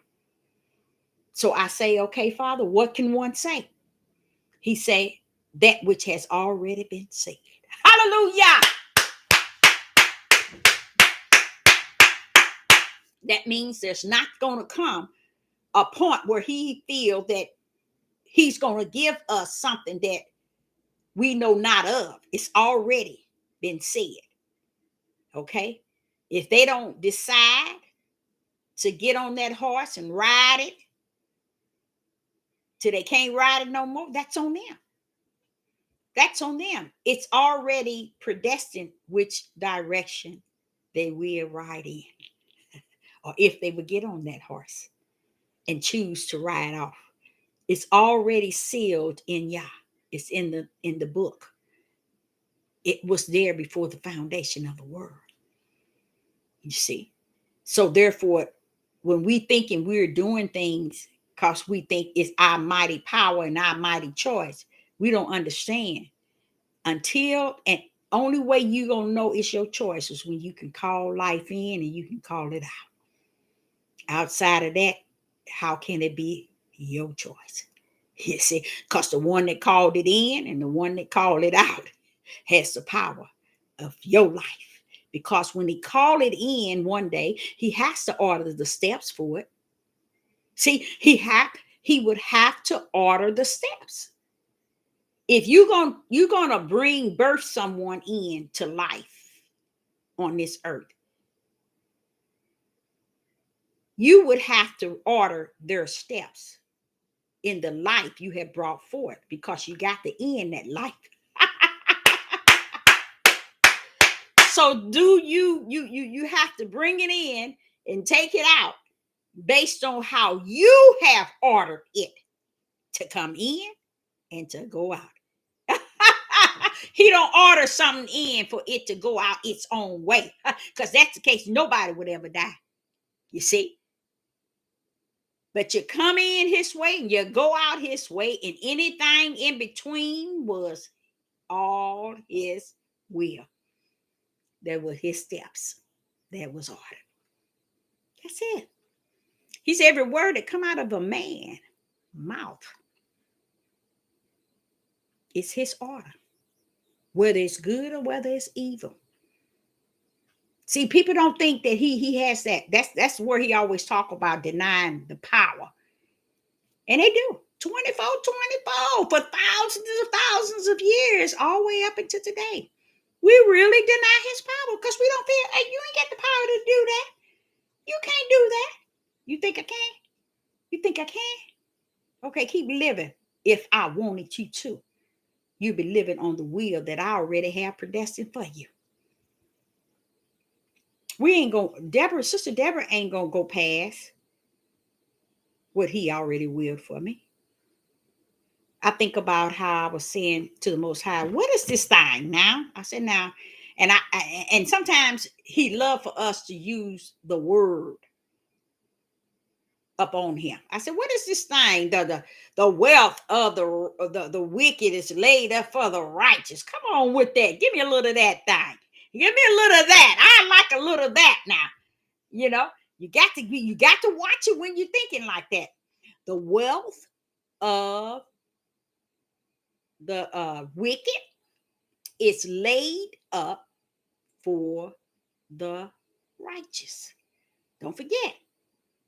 So I say, okay, Father, what can one say? He say, that which has already been said. Hallelujah. That means there's not going to come a point where he feel that he's going to give us something that we know not of. It's already been said. Okay. If they don't decide to get on that horse and ride it till they can't ride it no more, that's on them. That's on them. It's already predestined which direction they will ride in, or if they would get on that horse and choose to ride off. It's already sealed in Yah. It's in the book. It was there before the foundation of the world. You see. So therefore, when we thinking we're doing things because we think it's our mighty power and our mighty choice, we don't understand until, and only way you gonna know it's your choice is when you can call life in and you can call it out. Outside of that, how can it be your choice? You see, because the one that called it in and the one that called it out has the power of your life. Because when he called it in one day, he has to order the steps for it. See, he would have to order the steps. If you're gonna bring birth someone into life on this earth, you would have to order their steps in the life you have brought forth, because you got to end that life. So do you have to bring it in and take it out based on how you have ordered it to come in and to go out. He don't order something in for it to go out its own way. Because that's the case, nobody would ever die. You see? But you come in his way and you go out his way, and anything in between was all his will. That were his steps. That was ordered. That's it. He said every word that come out of a man mouth is his order, whether it's good or whether it's evil. See, people don't think that he has that. That's where he always talk about denying the power. And they do. 24 for thousands of years, all the way up until today. We really deny his power because we don't feel, hey, you ain't got the power to do that. You can't do that. You think I can? You think I can? Okay, keep living. If I wanted you to, you'd be living on the wheel that I already have predestined for you. We ain't gonna, Sister Deborah ain't gonna go past what he already willed for me. I think about how I was saying to the Most High, what is this thing now? I said now, and sometimes he loved for us to use the word up on him. I said, what is this thing? The wealth of the wicked is laid up for the righteous. Come on with that. Give me a little of that thing. Give me a little of that. I like a little of that now. You know, you got to watch it when you're thinking like that. The wealth of the wicked is laid up for the righteous. Don't forget,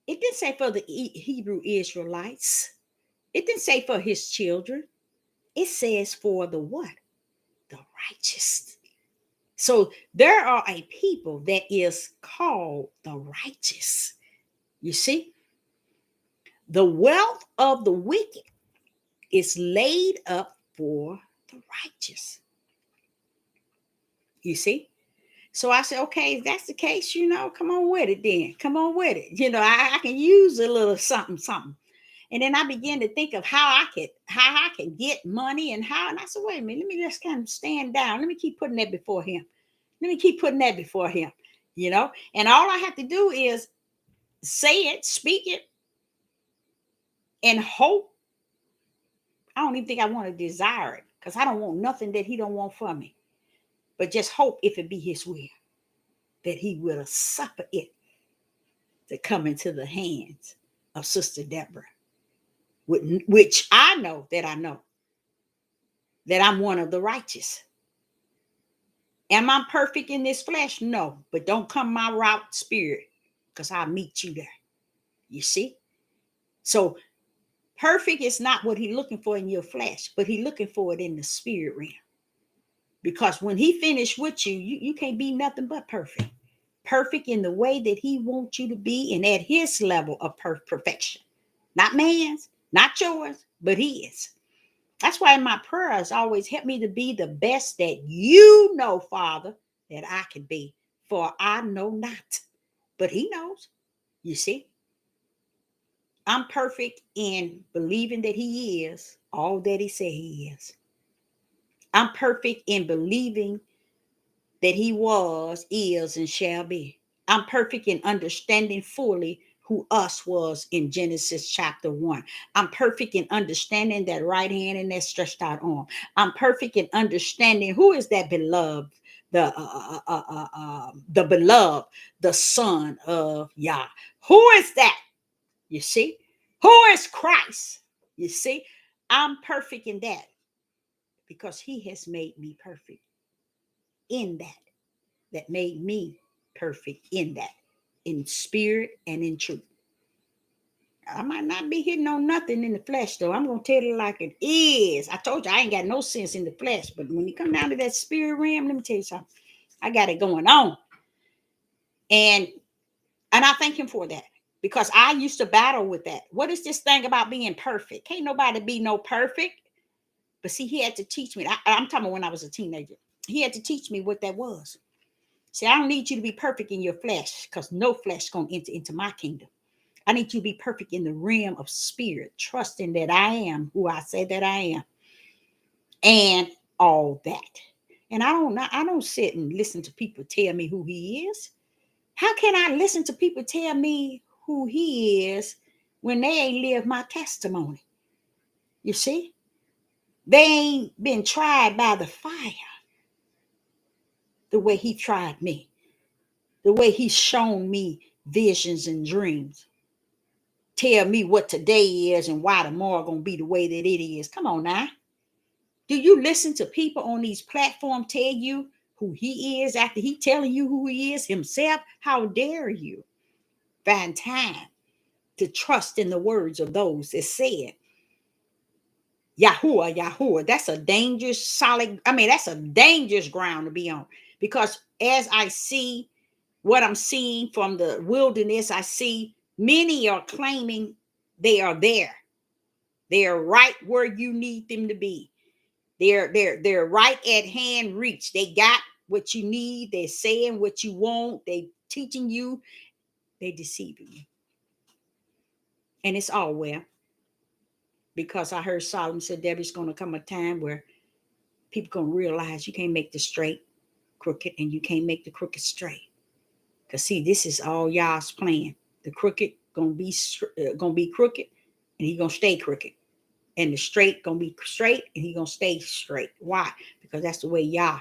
it didn't say for the Hebrew Israelites. It didn't say for his children. It says for the what? The righteous. So there are a people that is called the righteous. You see, the wealth of the wicked is laid up for the righteous. You see? So I said, okay, if that's the case, come on with it then. Come on with it. I can use a little something. And then I began to think of how I can get money and I said, wait a minute, let me just kind of stand down. Let me keep putting that before him. And all I have to do is say it, speak it, and hope. I don't even think I want to desire it because I don't want nothing that he don't want for me. But just hope, if it be his will, that he will suffer it to come into the hands of Sister Deborah, which I know that I'm one of the righteous. Am I perfect in this flesh? No, but don't come my route spirit, because I'll meet you there. You see? So perfect is not what he's looking for in your flesh, but he's looking for it in the spirit realm. Because when he finished with you, you can't be nothing but perfect. Perfect in the way that he wants you to be and at his level of perfection. Not man's, not yours, but his. That's why my prayers always help me to be the best that you know, Father, that I can be. For I know not, but he knows. You see? I'm perfect in believing that he is all that he said he is. I'm perfect in believing that he was, is, and shall be. I'm perfect in understanding fully who us was in Genesis chapter 1. I'm perfect in understanding that right hand and that stretched out arm. I'm perfect in understanding who is that beloved, the beloved, the Son of Yah. Who is that? You see? Who is Christ? You see? I'm perfect in that because he has made me perfect in that made me perfect in that, in spirit and in truth. I might not be hitting on nothing in the flesh, though. I'm going to tell it like it is. I told you I ain't got no sense in the flesh. But when you come down to that spirit realm, let me tell you something. I got it going on. And I thank him for that. Because I used to battle with that. What is this thing about being perfect? Can't nobody be no perfect. But see, he had to teach me. I'm talking about when I was a teenager. He had to teach me what that was. See, I don't need you to be perfect in your flesh, because no flesh is going to enter into my kingdom. I need you to be perfect in the realm of spirit, trusting that I am who I say that I am, and all that. And I don't sit and listen to people tell me who he is. How can I listen to people tell me who he is when they ain't lived my testimony? You see? They ain't been tried by the fire the way he tried me, the way he's shown me visions and dreams. Tell me what today is and why tomorrow gonna be the way that it is. Come on now. Do you listen to people on these platforms tell you who he is after he telling you who he is himself? How dare you find time to trust in the words of those that said, Yahuwah, Yahuwah. That's a dangerous, that's a dangerous ground to be on. Because as I see what I'm seeing from the wilderness, I see many are claiming they are there. They are right where you need them to be. They're right at hand reach. They got what you need. They're saying what you want. They teaching you. They deceiving you. And it's all well. Because I heard Solomon said there's going to come a time where people going to realize you can't make the straight crooked and you can't make the crooked straight. Because see, this is all y'all's plan. The crooked going to be crooked and he going to stay crooked. And the straight going to be straight and he going to stay straight. Why? Because that's the way y'all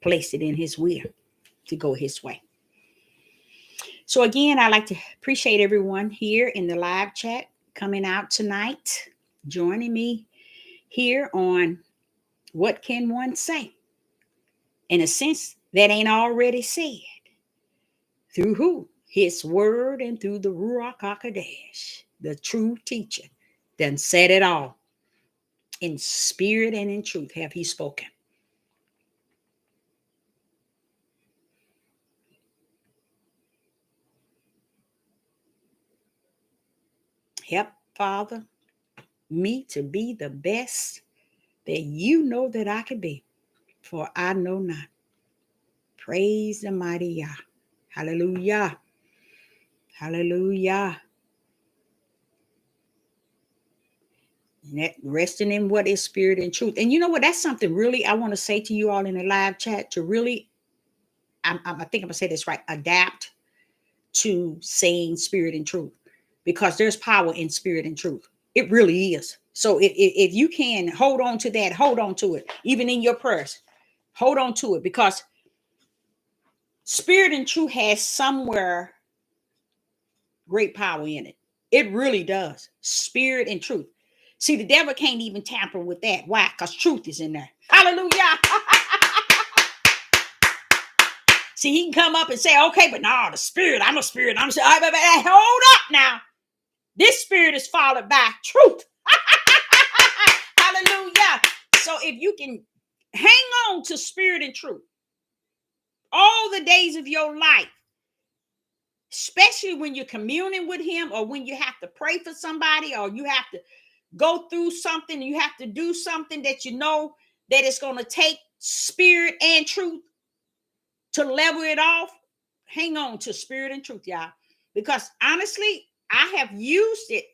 placed it in his will to go his way. So again, I'd like to appreciate everyone here in the live chat coming out tonight, joining me here on What Can One Say? In a sense that ain't already said. Through who? His word and through the Ruach HaKodesh, the true teacher, then said it all. In spirit and in truth have he spoken. Help, Father, me to be the best that you know that I could be, for I know not. Praise the mighty Yah. Hallelujah. Hallelujah. Resting in what is spirit and truth. And you know what? That's something really I want to say to you all in the live chat, to really, I think I'm going to say this right, adapt to saying spirit and truth, because there's power in spirit and truth. It really is. So if you can hold on to that, hold on to it, even in your prayers, hold on to it, because spirit and truth has somewhere great power in it. It really does. Spirit and truth. See, the devil can't even tamper with that. Why? Because truth is in there. Hallelujah. See, he can come up and say, okay, but no, the spirit, I'm a spirit. Hold up now. This spirit is followed by truth. Hallelujah. So if you can hang on to spirit and truth all the days of your life, especially when you're communing with him, or when you have to pray for somebody, or you have to go through something, you have to do something that you know that it's going to take spirit and truth to level it off, hang on to spirit and truth, y'all. Because honestly, I have used it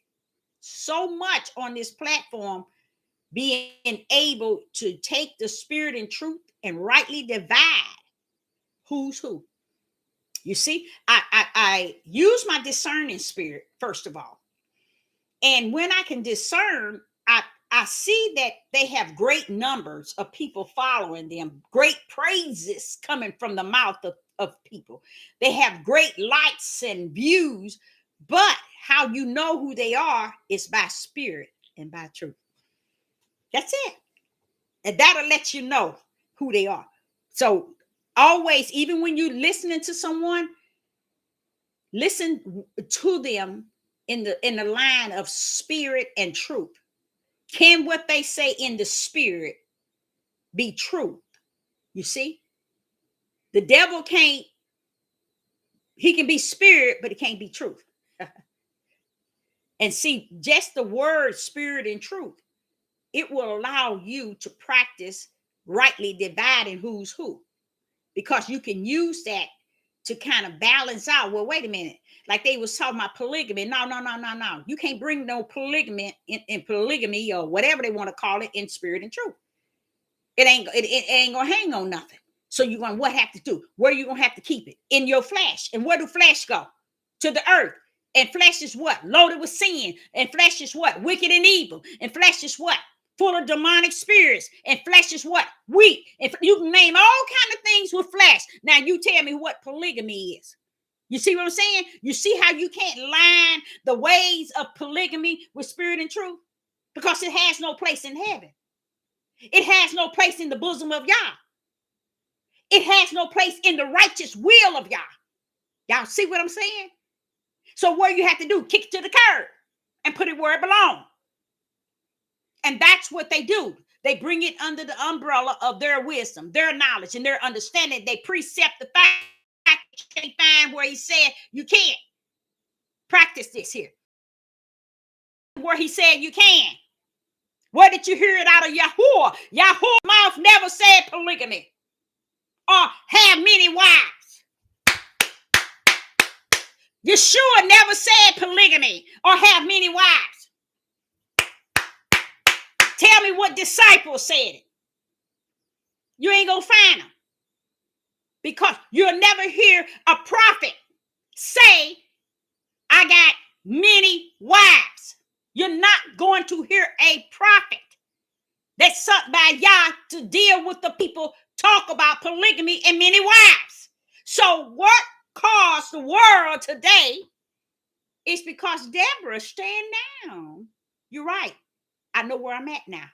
so much on this platform, being able to take the spirit and truth and rightly divide who's who. You see, I use my discerning spirit, first of all. And when I can discern, I see that they have great numbers of people following them, great praises coming from the mouth of people. They have great likes and views, but how you know who they are is by spirit and by truth. That's it. And that'll let you know who they are. So always, even when you're listening to someone, listen to them in the line of spirit and truth? Can what they say in the spirit be truth? You see, the devil can't, he can be spirit, but it can't be truth. And see, just the word spirit and truth, it will allow you to practice rightly dividing who's who, because you can use that to kind of balance out. Well, wait a minute. Like they was talking about polygamy. No, no, no, no, no. You can't bring no polygamy in polygamy or whatever they want to call it in spirit and truth. It ain't gonna hang on nothing. So you're gonna what have to do? Where you gonna have to keep it? In your flesh. And where do flesh go? To the earth. And flesh is what? Loaded with sin. And flesh is what? Wicked and evil. And flesh is what? Full of demonic spirits. And flesh is what? Weak. And you can name all kind of things with flesh. Now you tell me what polygamy is. You see what I'm saying? You see how you can't line the ways of polygamy with spirit and truth? Because it has no place in heaven. It has no place in the bosom of Yah. It has no place in the righteous will of Yah. Y'all see what I'm saying? So what you have to do, kick it to the curb and put it where it belongs. And that's what they do. They bring it under the umbrella of their wisdom, their knowledge, and their understanding. They precept the fact that you can't find where he said you can't. Practice this here. Where he said you can. Where did you hear it out of Yahuwah? Yahuwah's mouth never said polygamy or have many wives. Yeshua never said polygamy or have many wives. Tell me what disciples said it. You ain't gonna find them. Because you'll never hear a prophet say, I got many wives. You're not going to hear a prophet that's sent by Yah to deal with the people talk about polygamy and many wives. So what caused the world today is because Deborah, stand down. You're right. I know where I'm at now.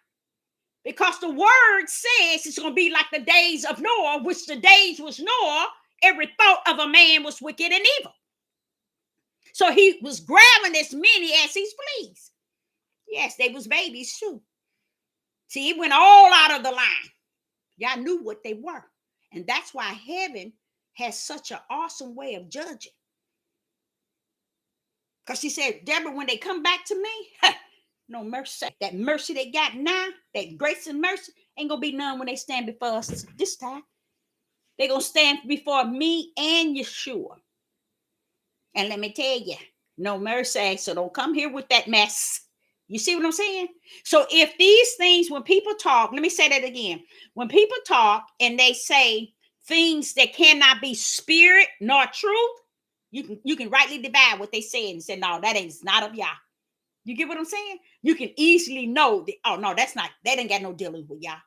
Because the word says it's going to be like the days of Noah, which the days was Noah. Every thought of a man was wicked and evil. So he was grabbing as many as he pleased. Yes, they was babies too. See, it went all out of the line. Y'all knew what they were. And that's why heaven has such an awesome way of judging. Because she said, Deborah, when they come back to me, no mercy. That mercy they got now, that grace and mercy, ain't going to be none when they stand before us this time. They're going to stand before me and Yeshua. And let me tell you, no mercy. So don't come here with that mess. You see what I'm saying? So if these things, when people talk, let me say that again. When people talk and they say things that cannot be spirit nor truth, you can rightly divide what they say and say, no, that is not of Yah. You get what I'm saying? You can easily know that, oh, no, that's not, that ain't got no dealing with Yah.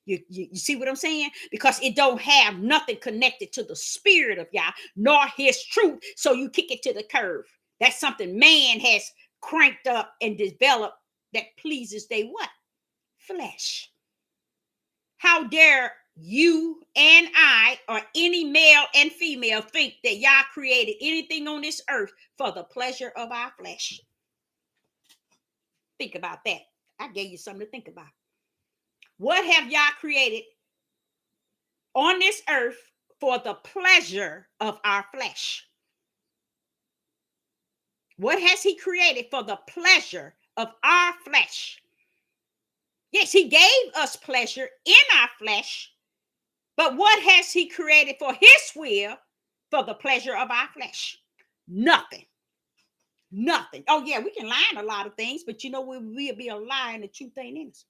You see what I'm saying? Because it don't have nothing connected to the spirit of Yah, nor his truth. So you kick it to the curve. That's something man has cranked up and developed that pleases they what? Flesh. How dare you and I or any male and female think that Yah created anything on this earth for the pleasure of our flesh? Think about that. I gave you something to think about. What have Yah created on this earth for the pleasure of our flesh? What has he created for the pleasure of our flesh? Yes, he gave us pleasure in our flesh, but what has he created for his will for the pleasure of our flesh? Nothing. Nothing. Oh, yeah, we can lie in a lot of things, but you know, we'll be a lie and the truth ain't in us.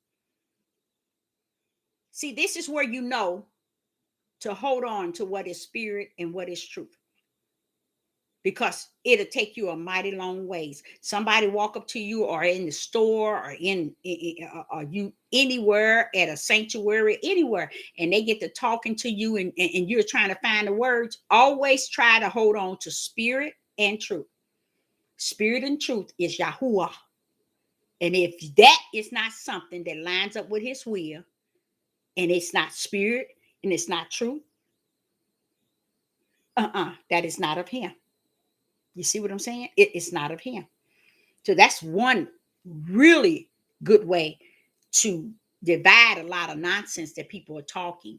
See, this is where you know to hold on to what is spirit and what is truth. Because it'll take you a mighty long ways. Somebody walk up to you or in the store or or you anywhere at a sanctuary, anywhere, and they get to talking to you and you're trying to find the words. Always try to hold on to spirit and truth. Spirit and truth is Yahuwah. And if that is not something that lines up with his will, and it's not spirit and it's not truth, that is not of him. You see what I'm saying? It's not of him. So that's one really good way to divide a lot of nonsense that people are talking.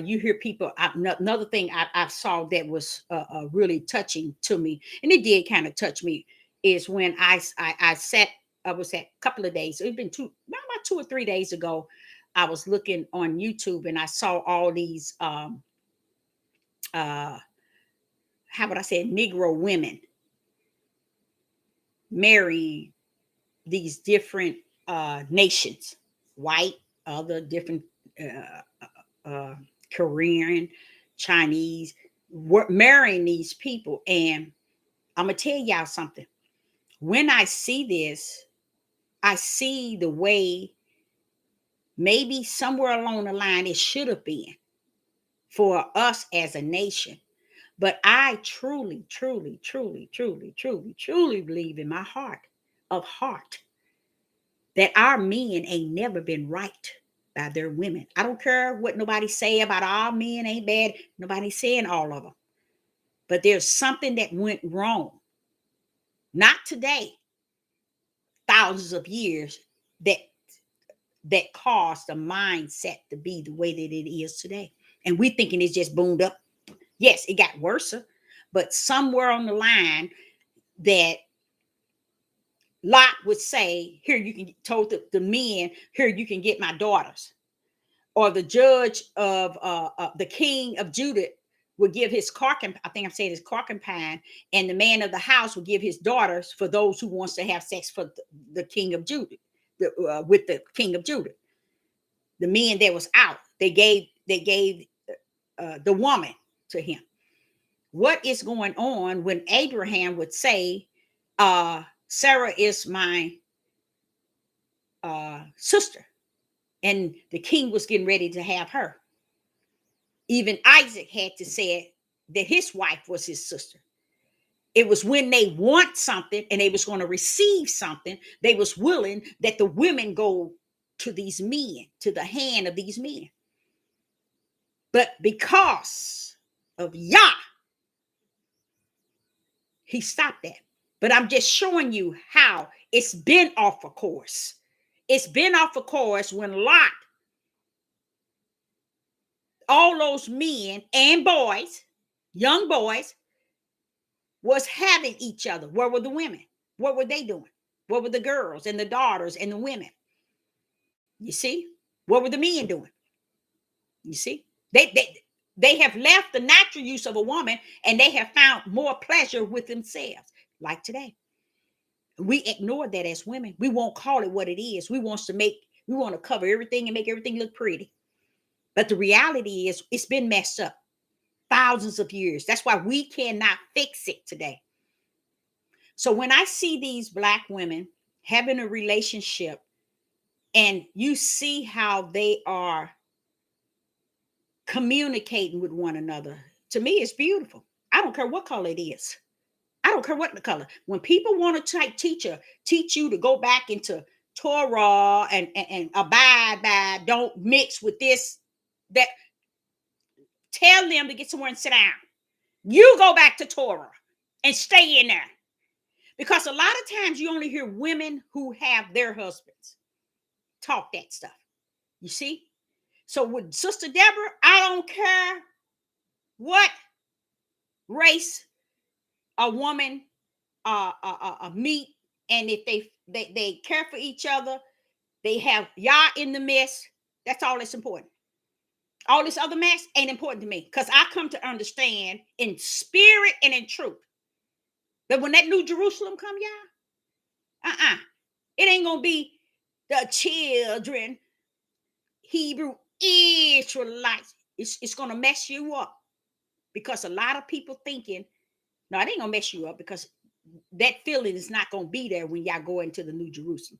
You hear people. Another thing I saw that was really touching to me, and it did kind of touch me, is when I sat. I was at a couple of days. It's been about 2 or 3 days ago. I was looking on YouTube and I saw all these uh how would I say it, Negro women marry these different nations, white, other different uh, Korean, Chinese, marrying these people. And I'm gonna tell y'all something. When I see this, I see the way maybe somewhere along the line it should have been for us as a nation. But I truly, truly, truly, truly, truly, truly believe in my heart of heart that our men ain't never been right by their women. I don't care what nobody say about our men ain't bad. Nobody's saying all of them. But there's something that went wrong. Not today, thousands of years that caused the mindset to be the way that it is today. And we thinking it's just boomed up. Yes, it got worse, but somewhere on the line that Lot would say, here you can told the men, here you can get my daughters. Or the judge of the king of Judah would give his I think I'm saying his concubine, and the man of the house would give his daughters for those who wants to have sex for the king of Judah, with the king of Judah. The men that was out, they gave the woman to him. What is going on when Abraham would say, Sarah is my sister, and the king was getting ready to have her? Even Isaac had to say that his wife was his sister. It was when they want something and they was going to receive something, they was willing that the women go to these men, to the hand of these men. But because of Yah, he stopped that. But I'm just showing you how it's been off of course. It's been off of course when Lot, all those men and boys, young boys, was having each other. Where were the women? What were they doing? What were the girls and the daughters and the women? You see? What were the men doing? You see? They have left the natural use of a woman and they have found more pleasure with themselves, like today. We ignore that as women. We won't call it what it is. We want to cover everything and make everything look pretty. But the reality is it's been messed up thousands of years. That's why we cannot fix it today. So when I see these Black women having a relationship and you see how they are communicating with one another, to me, it's beautiful. I don't care what color it is. I don't care what the color. When people want to teach you to go back into Torah and abide by, don't mix with this, that, tell them to get somewhere and sit down. You go back to Torah and stay in there. Because a lot of times you only hear women who have their husbands talk that stuff. You see? So with Sister Deborah, I don't care what race a woman meet, and if they care for each other, they have Yah in the midst. That's all that's important. All this other mess ain't important to me because I come to understand in spirit and in truth that when that New Jerusalem come, Yah, it ain't gonna be the children, Hebrew Israelites. It's gonna mess you up because a lot of people thinking, no, it ain't gonna mess you up because that feeling is not gonna be there when y'all go into the New Jerusalem.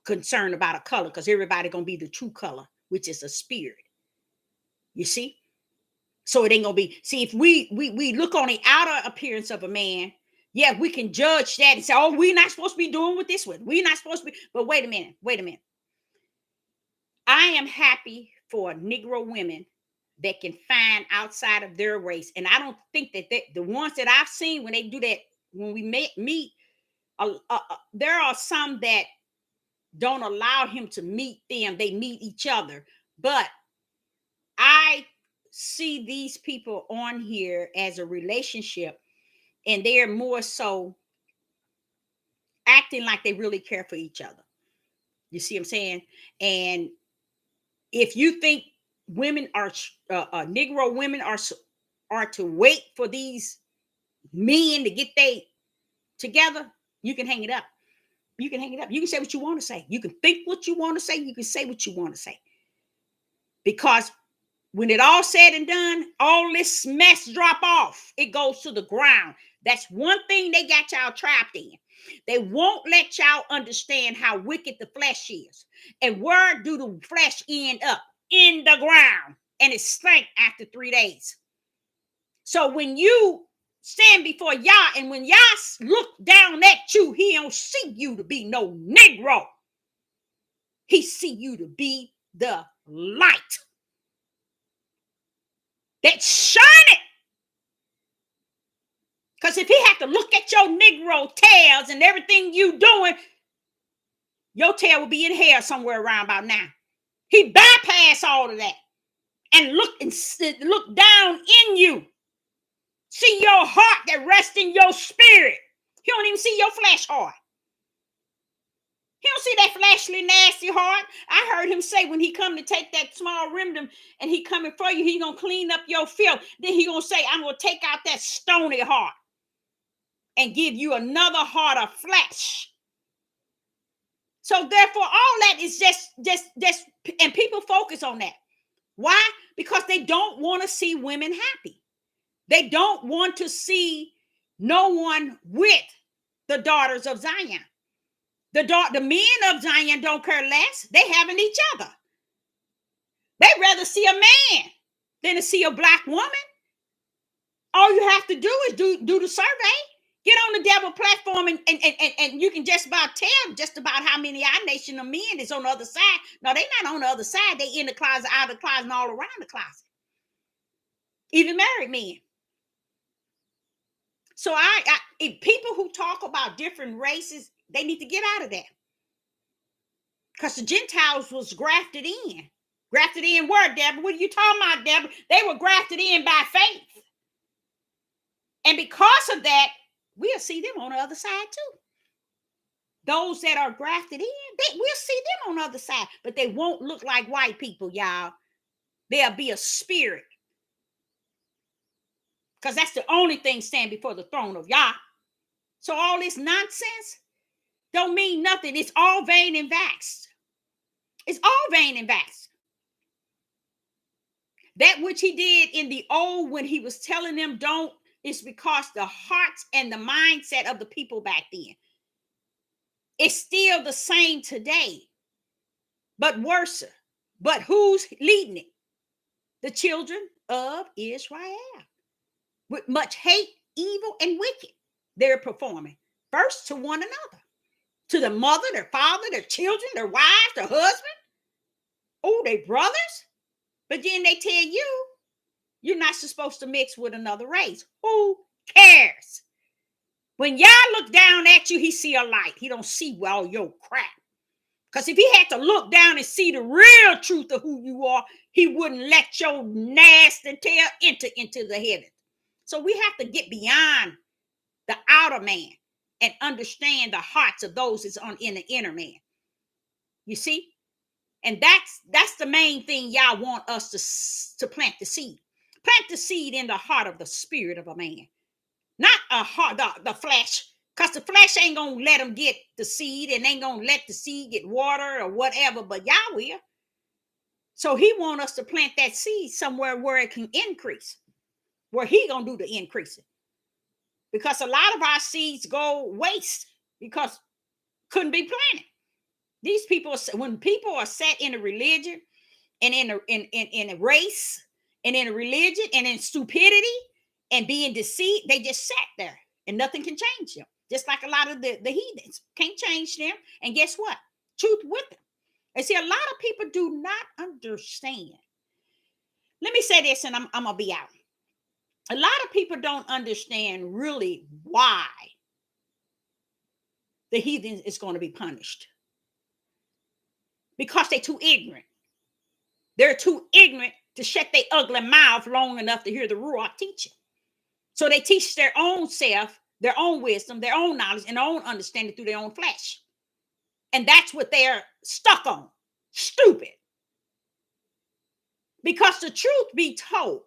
Concerned about a color because everybody gonna be the true color, which is a spirit. You see? So it ain't gonna be. See, if we look on the outer appearance of a man, yeah, we can judge that and say, oh, we're not supposed to be doing with this one. We're not supposed to be. But wait a minute. I am happy for Negro women that can find outside of their race. And I don't think that the ones that I've seen when they do that, when we meet, There are some that don't allow him to meet them. They meet each other. But I see these people on here as a relationship, and they're more so acting like they really care for each other. You see what I'm saying? And if you think women are Negro women are to wait for these men to get they together, you can hang it up. You can hang it up. You can say what you want to say. You can think what you want to say. You can say what you want to say. Because when it all said and done, all this mess drop off. It goes to the ground. That's one thing they got y'all trapped in. They won't let y'all understand how wicked the flesh is. And where do the flesh end up? In the ground. And it stank after 3 days. So when you stand before Yah, and when Yah look down at you, he don't see you to be no Negro. He see you to be the light that's shining. Because if he had to look at your Negro tails and everything you doing, your tail will be in hell somewhere around about now. He bypassed all of that and look down in you. See your heart that rests in your spirit. He don't even see your flesh heart. He don't see that fleshly, nasty heart. I heard him say when he come to take that small remnant and he coming for you, he going to clean up your filth. Then he going to say, I'm going to take out that stony heart and give you another heart of flesh. So therefore, all that is just, and people focus on that. Why? Because they don't want to see women happy. They don't want to see no one with the daughters of Zion. The men of Zion don't care less. They having each other. They rather see a man than to see a black woman. All you have to do is do the survey. Get on the devil platform and you can just about tell just about how many our nation of men is on the other side. No, they're not on the other side. They in the closet, out of the closet, and all around the closet. Even married men. So if people who talk about different races, they need to get out of that. Because the Gentiles was grafted in. Grafted in where, Deborah? What are you talking about, Deborah? They were grafted in by faith. And because of that, we'll see them on the other side too. Those that are grafted in, we'll see them on the other side. But they won't look like white people, y'all. They'll be a spirit. Because that's the only thing stand before the throne of Yah. So all this nonsense don't mean nothing. It's all vain and vexed. It's all vain and vexed. That which he did in the old when he was telling them don't, is because the hearts and the mindset of the people back then. It's still the same today, but worse. But who's leading it? The children of Israel. With much hate, evil, and wicked, they're performing. First to one another. To the mother, their father, their children, their wives, their husband. Oh, they brothers. But then they tell you, you're not supposed to mix with another race. Who cares? When Yah look down at you, he see a light. He don't see all your crap. Because if he had to look down and see the real truth of who you are, he wouldn't let your nasty tail enter into the heaven. So we have to get beyond the outer man and understand the hearts of those that's in the inner man. You see? And that's the main thing Yah want us to plant the seed. Plant the seed in the heart of the spirit of a man. Not a heart, the flesh. Because the flesh ain't going to let them get the seed and ain't going to let the seed get water or whatever, but Yah will. So he want us to plant that seed somewhere where it can increase, where he going to do the increasing. Because a lot of our seeds go waste because couldn't be planted. These people, when people are set in a religion and in a race and in a religion and in stupidity and being deceived, they just sat there and nothing can change them. Just like a lot of the heathens can't change them. And guess what? Truth with them. And see, a lot of people do not understand. Let me say this and I'm going to be out. A lot of people don't understand really why the heathen is going to be punished because they're too ignorant. They're too ignorant to shut their ugly mouth long enough to hear the Ruach teaching. So they teach their own self, their own wisdom, their own knowledge, and their own understanding through their own flesh. And that's what they're stuck on. Stupid. Because the truth be told,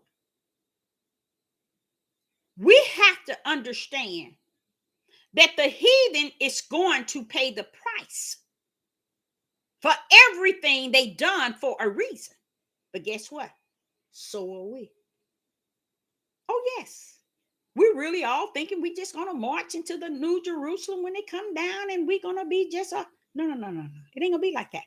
we have to understand that the heathen is going to pay the price for everything they done for a reason. But guess what? So are we. Oh, yes. We're really all thinking we just going to march into the New Jerusalem when they come down and we're going to be just a... No. It ain't going to be like that.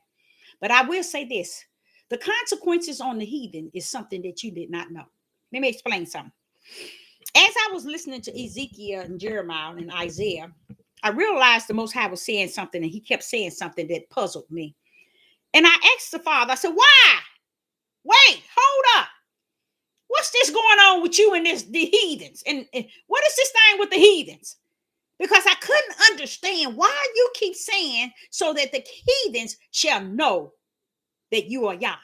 But I will say this. The consequences on the heathen is something that you did not know. Let me explain something. As I was listening to Ezekiel and Jeremiah and Isaiah, I realized the Most High was saying something, and he kept saying something that puzzled me. And I asked the Father, I said, why? Wait, hold up. What's this going on with you and the heathens? And what is this thing with the heathens? Because I couldn't understand why you keep saying so that the heathens shall know that you are Yah.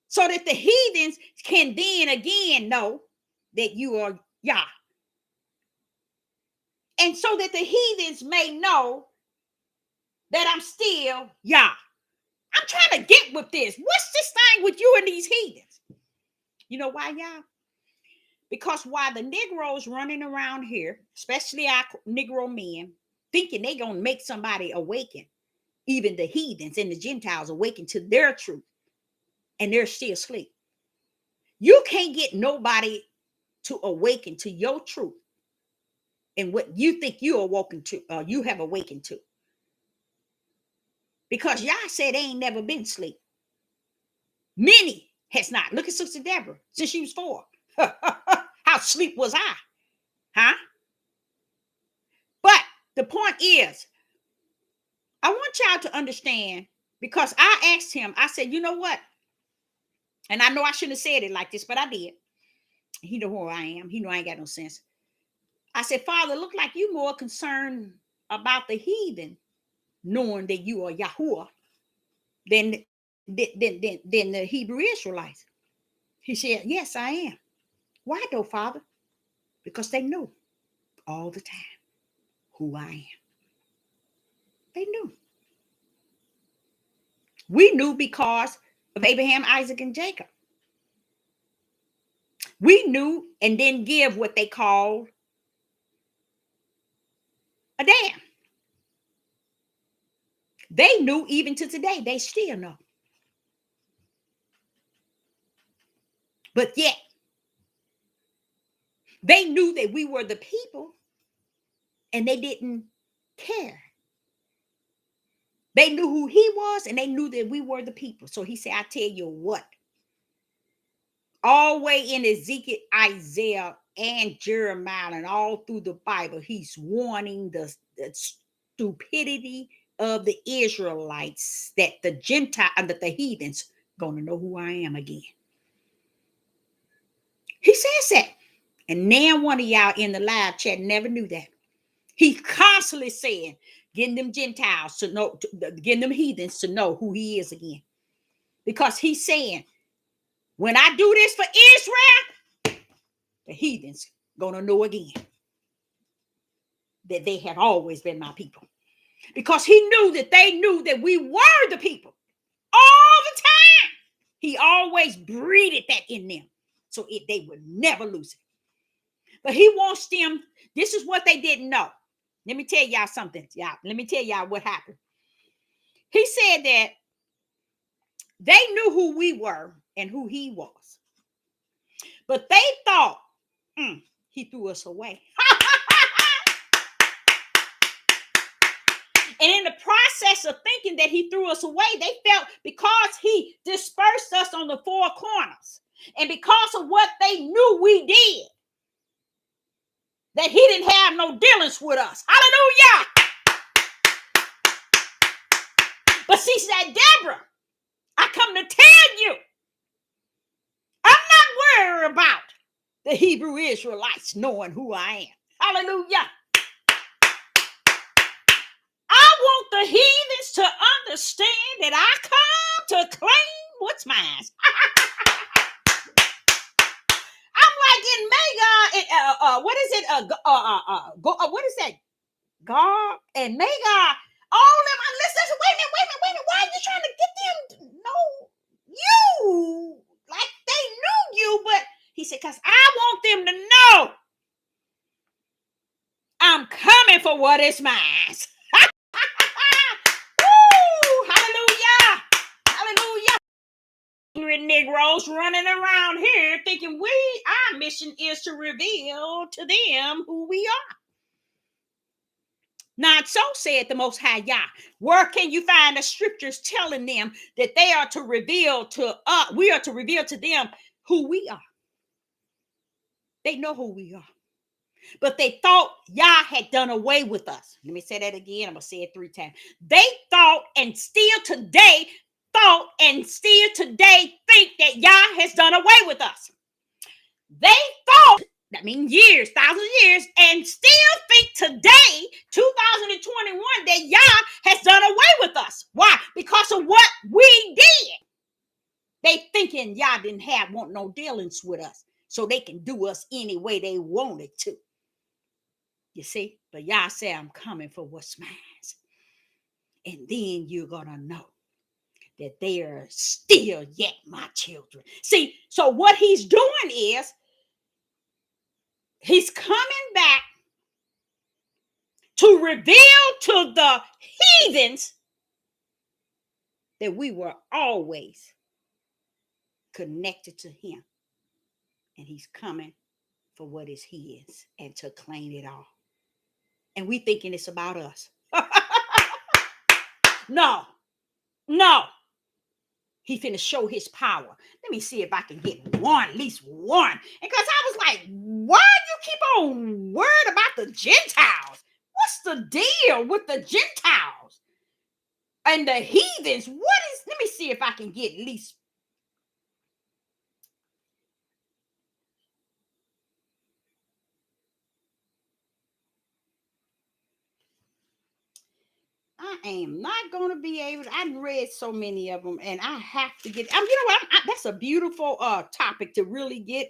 So that the heathens can then again know that you are Yah. And so that the heathens may know that I'm still Yah. I'm trying to get with this. What's this thing with you and these heathens? You know why, y'all? Because while the Negroes running around here, especially our Negro men, thinking they're going to make somebody awaken, even the heathens and the Gentiles awaken to their truth, and they're still asleep. You can't get nobody to awaken to your truth and what you think you awoken to, you have awakened to. Because Yah said they ain't never been asleep. Many has not. Look at Sister Deborah since she was 4. How asleep was I? Huh? But the point is, I want y'all to understand, because I asked him, I said, you know what? And I know I shouldn't have said it like this, but I did. He know who I am. He know I ain't got no sense. I said, Father, look like you more concerned about the heathen knowing that you are Yahuwah than the Hebrew Israelites. He said, yes, I am. Why though, Father? Because they knew all the time who I am. They knew. We knew because of Abraham, Isaac, and Jacob. We knew and didn't give what they called a damn. They knew even to today. They still know. But yet, they knew that we were the people and they didn't care. They knew who he was and they knew that we were the people. So he said, I tell you what, all the way in Ezekiel, Isaiah, and Jeremiah, and all through the Bible, he's warning the stupidity of the Israelites, that the Gentile and that the heathens gonna know who I am again. He says that. And now one of y'all in the live chat never knew that. He's constantly saying, getting them Gentiles to know, getting them heathens to know who he is again. Because he's saying, when I do this for Israel, the heathens gonna know again that they have always been my people. Because he knew that they knew that we were the people all the time. He always breathed that in them so they would never lose it. But he wants them, this is what they didn't know. Let me tell y'all something. Let me tell y'all what happened. He said that they knew who we were and who he was. But they thought, he threw us away. And in the process of thinking that he threw us away, they felt because he dispersed us on the 4 corners and because of what they knew we did, that he didn't have no dealings with us. Hallelujah. But see, said Deborah, I come to tell you, I'm not worried about the Hebrew Israelites knowing who I am. Hallelujah. want the heathens to understand that I come to claim what's mine. I'm like in Magog, what is it? What is that? God and Magog, all them. Listen, wait a minute. Why are you trying to get them to know you? Like they knew you, but he said, because I want them to know I'm coming for what is mine. Woo! Hallelujah! Hallelujah! Negroes running around here thinking our mission is to reveal to them who we are. Not so, said the Most High Yah. Where can you find the scriptures telling them that they are to reveal to us, we are to reveal to them who we are? They know who we are. But they thought Yah had done away with us. Let me say that again. I'm going to say it 3 times. They thought and still today think that Yah has done away with us. They thought, that means years, thousands of years, and still think today, 2021, that Yah has done away with us. Why? Because of what we did. They thinking Yah didn't want no dealings with us, so they can do us any way they wanted to. You see? But Yah said, I'm coming for what's mine. And then you're going to know that they are still yet my children. See, so what he's doing is, he's coming back to reveal to the heathens that we were always connected to him. And he's coming for what is his and to claim it all. And we thinking it's about us. No. He finna show his power. Let me see if I can get one, at least one. Because I was like, why do you keep on worried about the Gentiles? What's the deal with the Gentiles and the heathens? Let me see if I can get at least. I am not going to be able to. I've read so many of them and I have to get, you know what? That's a beautiful topic to really get.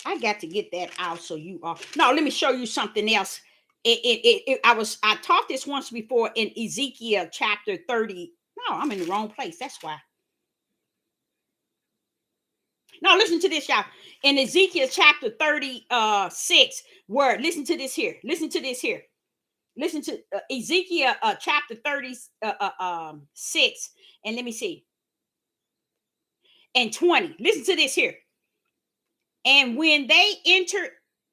I got to get that out so you are. No, let me show you something else. I taught this once before in Ezekiel chapter 30. No, I'm in the wrong place. That's why. Now listen to this, y'all. In Ezekiel chapter 36, where listen to this here. Listen to Ezekiel chapter 36, and let me see. And 20. Listen to this here. And when they entered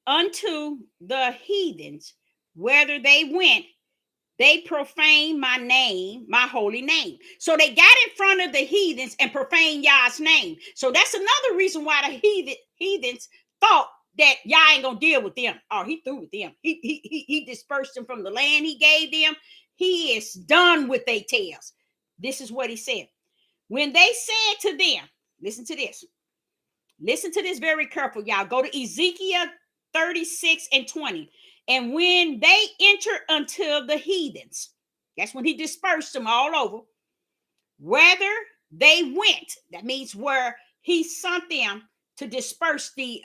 unto the heathens, whether they went, they profaned my name, my holy name. So they got in front of the heathens and profaned Yah's name. So that's another reason why the heathens thought that Yah ain't gonna deal with them. Oh, he through with them. He dispersed them from the land he gave them. He is done with their tails. This is what he said. When they said to them, listen to this. Listen to this very careful, y'all. Go to Ezekiel 36 and 20. And when they enter unto the heathens, that's when he dispersed them all over. Whether they went, that means where he sent them to disperse the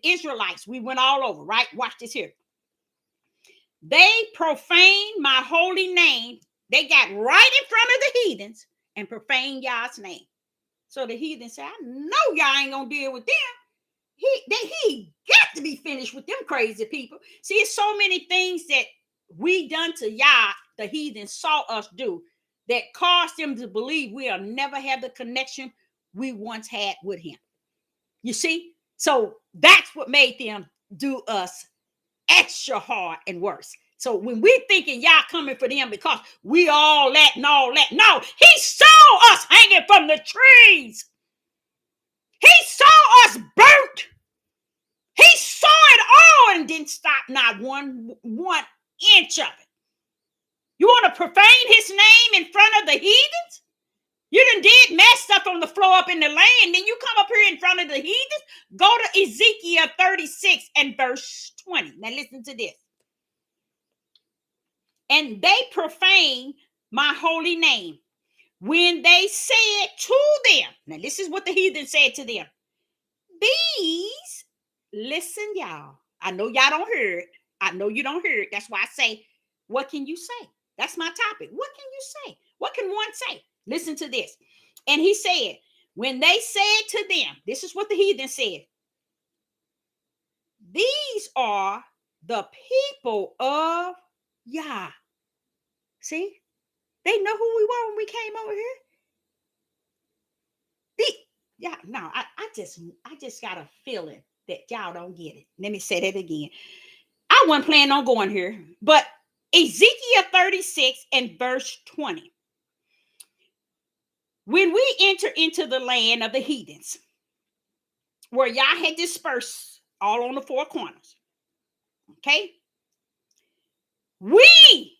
Israelites. We went all over, right? Watch this here. They profaned my holy name. They got right in front of the heathens and profaned Yah's name. So the heathen said, I know y'all ain't gonna deal with them. He got to be finished with them crazy people. See, it's so many things that we done to Yah, the heathen saw us do, that caused them to believe we'll never have the connection we once had with him. You see? So that's what made them do us extra hard and worse. So when we thinking Yah coming for them because we all that and all that, no, he saw us hanging from the trees. He saw us burnt. He saw it all and didn't stop not one inch of it. You want to profane his name in front of the heathens? You done did messed up on the floor up in the land. Then you come up here in front of the heathens. Go to Ezekiel 36 and verse 20. Now listen to this. And they profane my holy name when they said to them. Now this is what the heathen said to them. These, listen, y'all. I know y'all don't hear it. I know you don't hear it. That's why I say, what can you say? That's my topic. What can you say? What can one say? Listen to this. And he said, when they said to them, this is what the heathen said. These are the people of Yah. See, they know who we were when we came over here. I just got a feeling that y'all don't get it. Let me say that again. I wasn't planning on going here, but Ezekiel 36 and verse 20. When we enter into the land of the heathens, where Yah had dispersed all on the four corners, okay? We,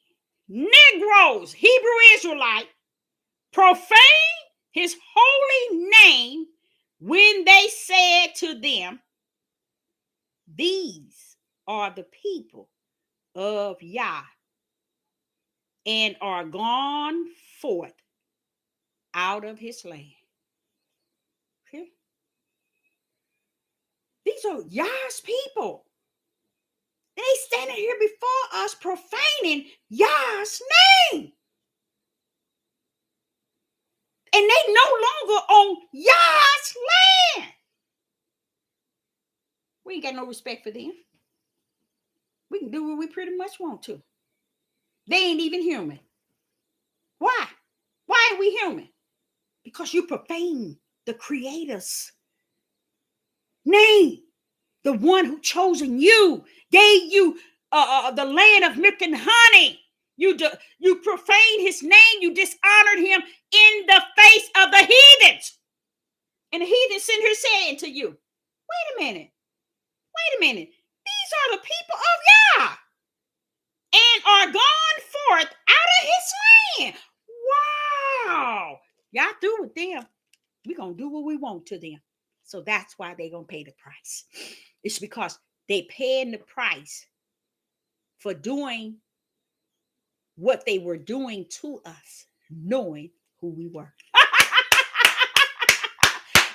Negroes, Hebrew Israelite, profane his holy name when they said to them, these are the people of Yah, and are gone forth out of his land. Okay? These are Yah's people. They standing here before us profaning Yah's name. And they no longer on Yah's land. We ain't got no respect for them. We can do what we pretty much want to. They ain't even human. Why? Why are we human? Because you profane the Creator's name. The one who chosen you, gave you the land of milk and honey. You profaned his name. You dishonored him in the face of the heathens. And the heathens sitting here saying to you, wait a minute. These are the people of Yah and are gone forth out of his land. Wow. Y'all through with them. We're going to do what we want to them. So that's why they're going to pay the price. It's because they paying the price for doing what they were doing to us, knowing who we were.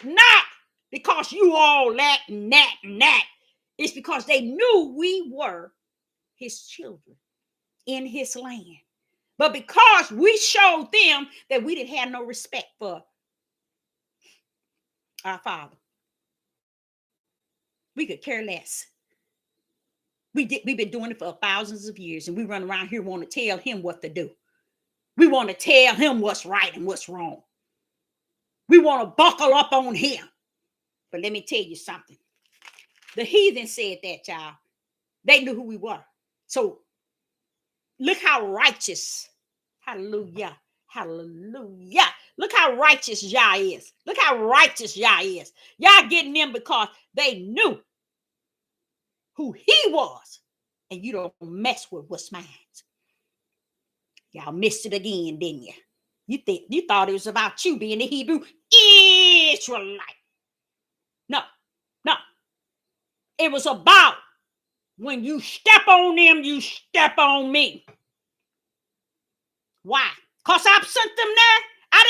Not because you all that and that and that. It's because they knew we were his children in his land. But because we showed them that we didn't have no respect for our Father, we could care less. We've been doing it for thousands of years, and we run around here want to tell him what to do. We want to tell him what's right and what's wrong. We want to buckle up on him. But let me tell you something. The heathen said that, y'all. They knew who we were. So look how righteous. Hallelujah. Hallelujah. Look how righteous Yah is. Look how righteous Yah is. Yah getting them because they knew who he was. And you don't mess with what's mine. Y'all missed it again, didn't you? You thought it was about you being the Hebrew Israelite. No. It was about when you step on them, you step on me. Why? Because I sent them there. I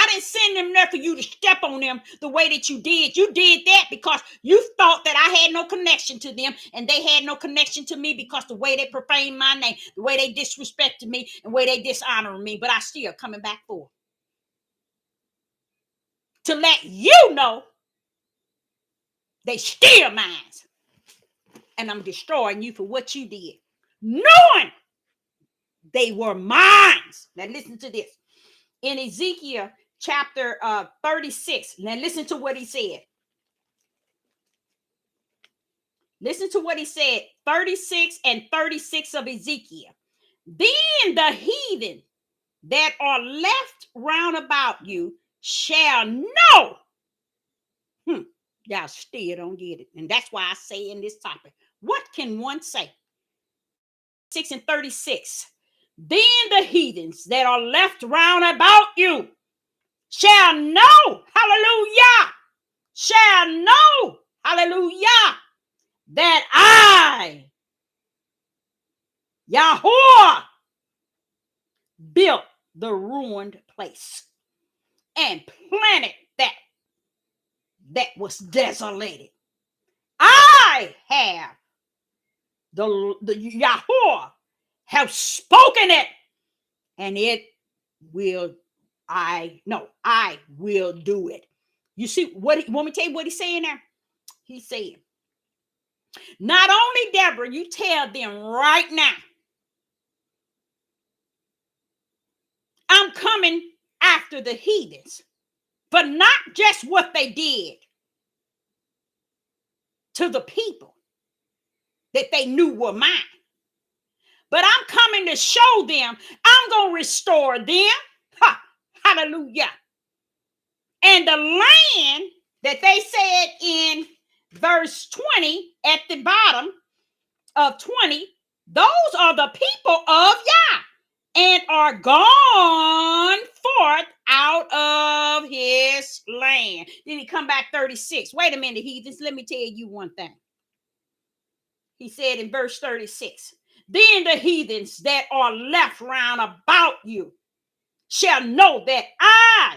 didn't send them there for you to step on them the way that you did. You did that because you thought that I had no connection to them, and they had no connection to me because the way they profaned my name, the way they disrespected me, and the way they dishonored me. But I still coming back for to let you know they still mine. And I'm destroying you for what you did, knowing they were mine. Now listen to this. In Ezekiel chapter 36. Now listen to what he said. Listen to what he said. 36 and 36 of Ezekiel. Then the heathen that are left round about you shall know. Y'all still don't get it. And that's why I say in this topic, what can one say? 6 and 36. Then the heathens that are left round about you shall know, hallelujah, shall know, hallelujah, that I, Yahuwah, built the ruined place and planted that was desolated. I have the Yahuwah have spoken it, and it will, I will do it. You see what want me to tell you what he's saying there? He said, not only Deborah, you tell them right now, I'm coming after the heathens, but not just what they did to the people that they knew were mine, but I'm coming to show them I'm going to restore them. Ha, hallelujah. And the land that they said in verse 20 at the bottom of 20, those are the people of Yah and are gone forth out of his land. Then he come back 36. Wait a minute, heathens. Let me tell you one thing. He said in verse 36, then the heathens that are left round about you shall know that I,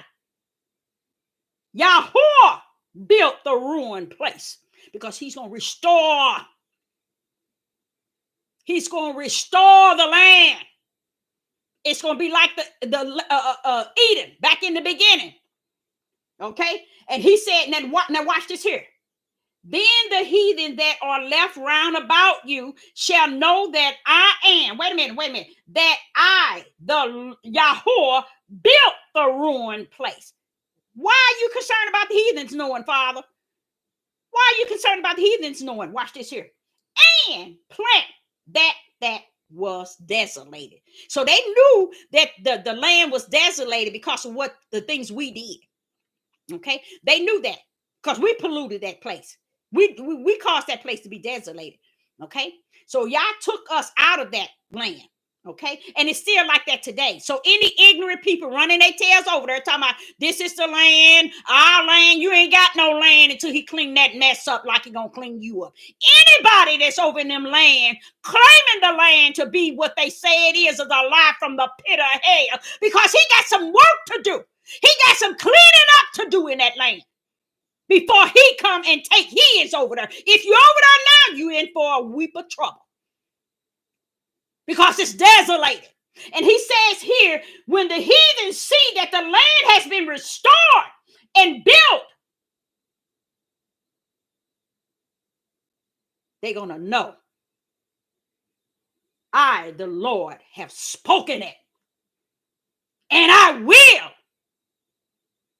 Yahuwah, built the ruined place, because he's going to restore. He's going to restore the land. It's going to be like the Eden back in the beginning. Okay? And he said, now watch this here. Then the heathen that are left round about you shall know that I am, wait a minute, that I, the Yahuwah, built the ruined place. Why are you concerned about the heathens knowing, Father? Why are you concerned about the heathens knowing? Watch this here. And plant that was desolated. So they knew that the land was desolated because of what the things we did. Okay? They knew that because we polluted that place. We caused that place to be desolated. Okay? So y'all took us out of that land. Okay, and it's still like that today. So any ignorant people running their tails over there talking about this is the land, our land, you ain't got no land until he clean that mess up like he gonna clean you up. Anybody that's over in them land claiming the land to be what they say it is a lie from the pit of hell, because he got some work to do. He got some cleaning up to do in that land before he come and take his over there. If you're over there now, you in for a weep of trouble, because it's desolated. And he says here, when the heathens see that the land has been restored and built, they're going to know I, the Lord, have spoken it, and I will.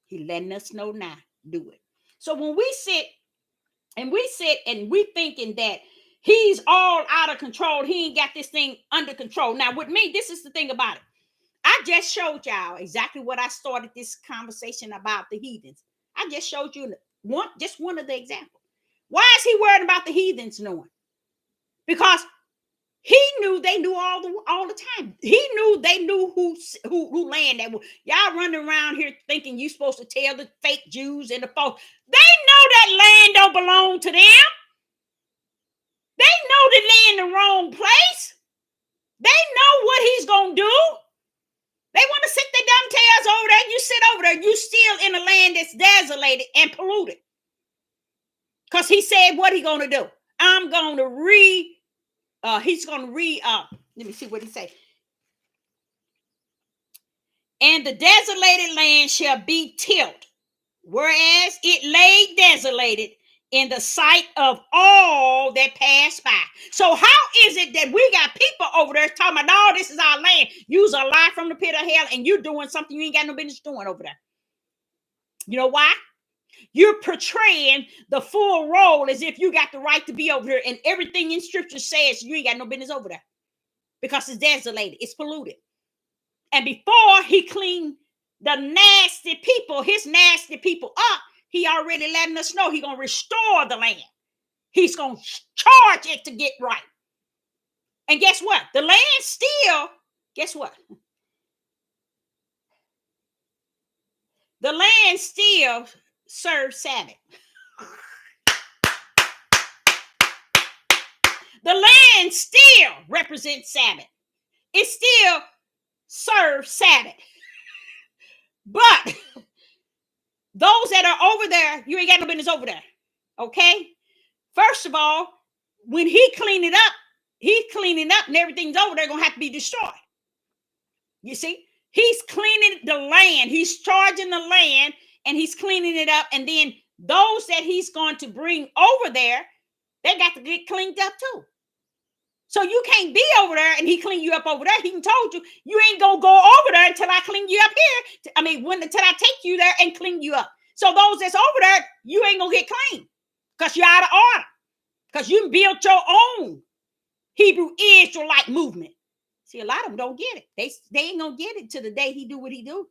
He letting us know now, do it. So when we sit and we thinking that he's all out of control, he ain't got this thing under control. Now with me, this is the thing about it. I just showed y'all exactly what I started this conversation about the heathens. I just showed you one of the examples. Why is he worried about the heathens knowing? Because he knew they knew all the time. He knew they knew who land that was. Y'all running around here thinking you supposed to tell the fake Jews and the folks. They know that land don't belong to them. They know that they're in the wrong place. They know what he's gonna do. They want to sit their dumb tails over there. You sit over there. You still in a land that's desolated and polluted. Because he said what he going to do. I'm going to he's going to let me see what he say. And the desolated land shall be tilled, whereas it lay desolated in the sight of all that pass by. So how is it that we got people over there talking about, no, this is our land. You's a lie from the pit of hell, and you're doing something you ain't got no business doing over there. You know why? You're portraying the full role as if you got the right to be over here, and everything in scripture says you ain't got no business over there because it's desolated, it's polluted. And before he cleaned the nasty people, his nasty people up, he already letting us know he's going to restore the land. He's going to charge it to get right. And guess what? The land still, guess what? The land still serves Sabbath. The land still represents Sabbath. It still serves Sabbath. But those that are over there, you ain't got no business over there. Okay? First of all, when he clean it up, he's cleaning up and everything's over there going to have to be destroyed. You see? He's cleaning the land. He's charging the land and he's cleaning it up. And then those that he's going to bring over there, they got to get cleaned up too. So you can't be over there and he clean you up over there. He told you, you ain't going to go over there until I clean you up here. Until I take you there and clean you up. So those that's over there, you ain't going to get clean because you're out of order. Because you built your own Hebrew Israelite movement. See, a lot of them don't get it. They ain't going to get it till the day he do what he do.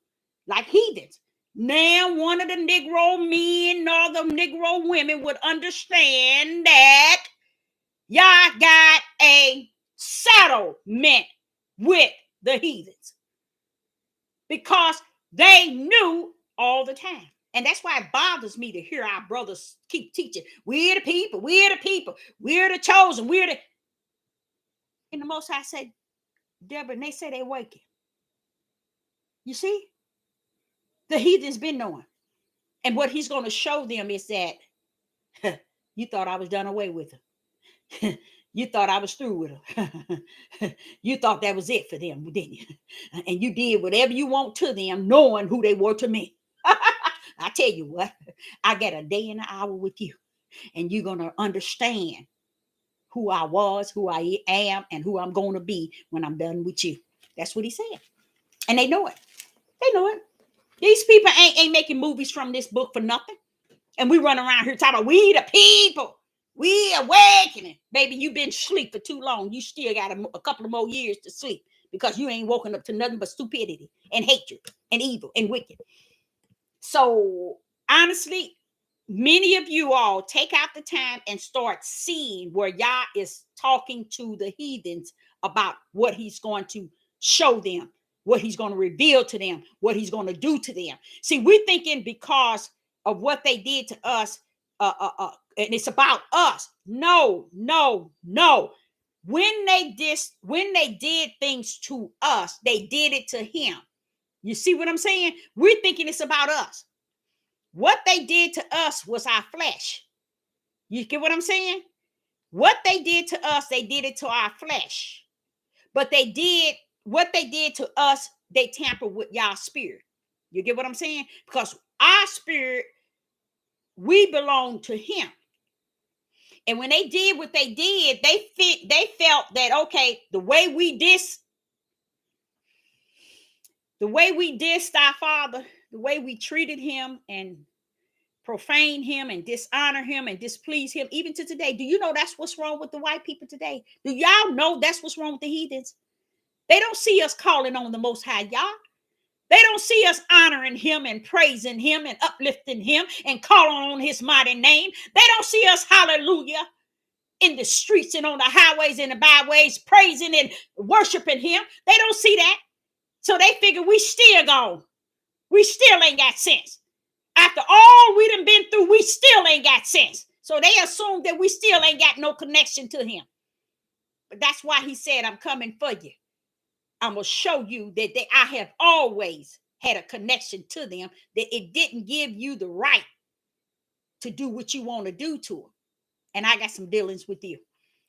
Like heathens. Now, one of the Negro men or the Negro women would understand that y'all got a settlement with the heathens. Because they knew all the time. And that's why it bothers me to hear our brothers keep teaching. We're the people. We're the people. We're the chosen. We're the... And the Most High said, Deborah, and they say they're waking. You see? The heathens been knowing. And what he's going to show them is that you thought I was done away with them. You thought I was through with them. You thought that was it for them, didn't you? And you did whatever you want to them, knowing who they were to me. I tell you what, I got a day and an hour with you, and you're going to understand who I was, who I am, and who I'm going to be when I'm done with you. That's what he said. And they know it. They know it. These people ain't making movies from this book for nothing. And we run around here talking about we the people. We awakening. Baby, you've been asleep for too long. You still got a couple of more years to sleep because you ain't woken up to nothing but stupidity and hatred and evil and wicked. So honestly, many of you all take out the time and start seeing where Yah is talking to the heathens about what he's going to show them, what he's going to reveal to them, what he's going to do to them. See, we're thinking because of what they did to us, and it's about us. No. When they did things to us, they did it to him. You see what I'm saying? We're thinking it's about us. What they did to us was our flesh. You get what I'm saying? What they did to us, they did it to our flesh. But what they did to us, they tampered with y'all's spirit. You get what I'm saying? Because our spirit, we belong to him. And when they did what they did, they felt that, okay, the way we dissed our Father, the way we treated him and profane him and dishonor him and displease him, even to today. Do you know that's what's wrong with the white people today? Do y'all know that's what's wrong with the heathens? They don't see us calling on the Most High Yah. They don't see us honoring him and praising him and uplifting him and calling on his mighty name. They don't see us, hallelujah, in the streets and on the highways and the byways, praising and worshiping him. They don't see that. So they figure we still gone. We still ain't got sense. After all we done been through, we still ain't got sense. So they assume that we still ain't got no connection to him. But that's why he said, I'm coming for you. I'm going to show you that I have always had a connection to them, that it didn't give you the right to do what you want to do to them. And I got some dealings with you.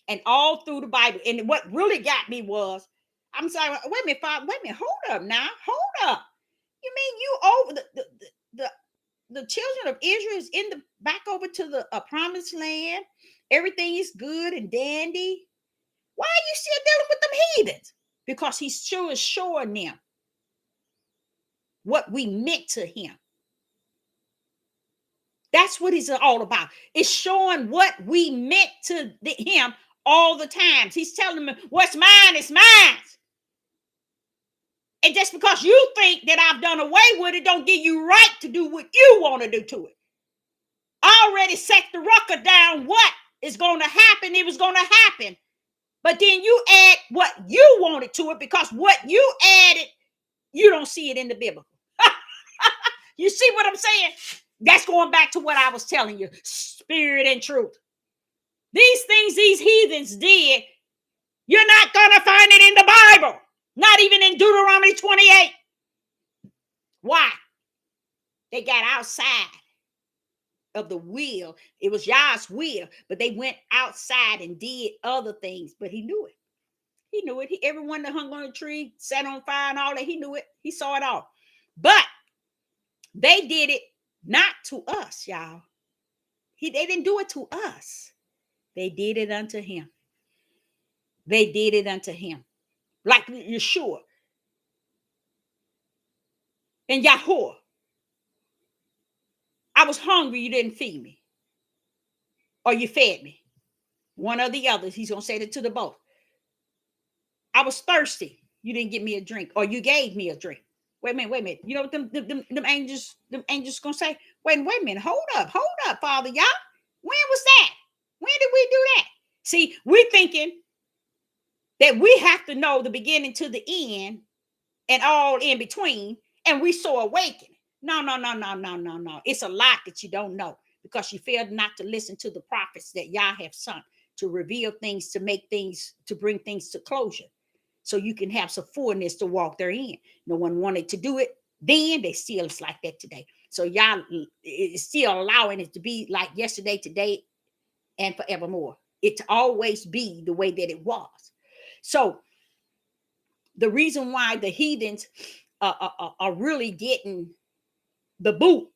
And all through the Bible. And what really got me was, I'm sorry, wait a minute, Father, wait a minute, hold up now, hold up. You mean you over the children of Israel is in the back over to the promised land? Everything is good and dandy. Why are you still dealing with them heathens? Because he's sure is showing them what we meant to him. That's what he's all about. It's showing what we meant to him all the times. He's telling them what's mine is mine. And just because you think that I've done away with it, don't give you right to do what you want to do to it. I already set the rucker down what is going to happen. It was going to happen. But then you add what you wanted to it, because what you added, you don't see it in the Bible. You see what I'm saying? That's going back to what I was telling you. Spirit and truth. These things these heathens did, you're not going to find it in the Bible. Not even in Deuteronomy 28. Why? They got outside of the will. It was Yah's will, but they went outside and did other things. But he knew it. He knew it. Everyone that hung on a tree, sat on fire and all that, he knew it. He saw it all. But they did it not to us, y'all. They didn't do it to us. They did it unto him. They did it unto him. Like Yeshua and Yahuwah. I was hungry, you didn't feed me. Or you fed me. One or the other. He's going to say it to the both. I was thirsty. You didn't give me a drink. Or you gave me a drink. Wait a minute. You know what them angels going to say? Wait a minute. Hold up, Father Yah. When was that? When did we do that? See, we're thinking that we have to know the beginning to the end and all in between, and we so awakened. No. It's a lot that you don't know because you failed not to listen to the prophets that Yah have sent to reveal things, to make things, to bring things to closure. So you can have some fullness to walk therein. No one wanted to do it then. They still is like that today. So y'all is still allowing it to be like yesterday, today, and forevermore. It to always be the way that it was. So the reason why the heathens are really getting the boot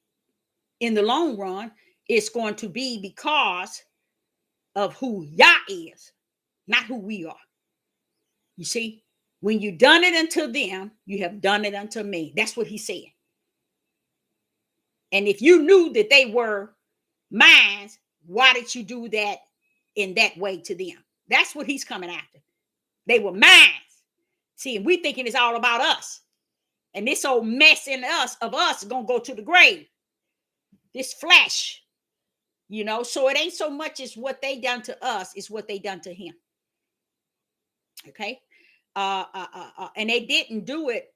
in the long run is going to be because of who Yah is, not who we are. You see? When you done it unto them, you have done it unto me. That's what he said. And if you knew that they were mine, why did you do that in that way to them? That's what he's coming after. They were mine. See, and we thinking it's all about us. And this old mess in us of us is going to go to the grave. This flesh, so it ain't so much as what they done to us, it's what they done to him. Okay? And they didn't do it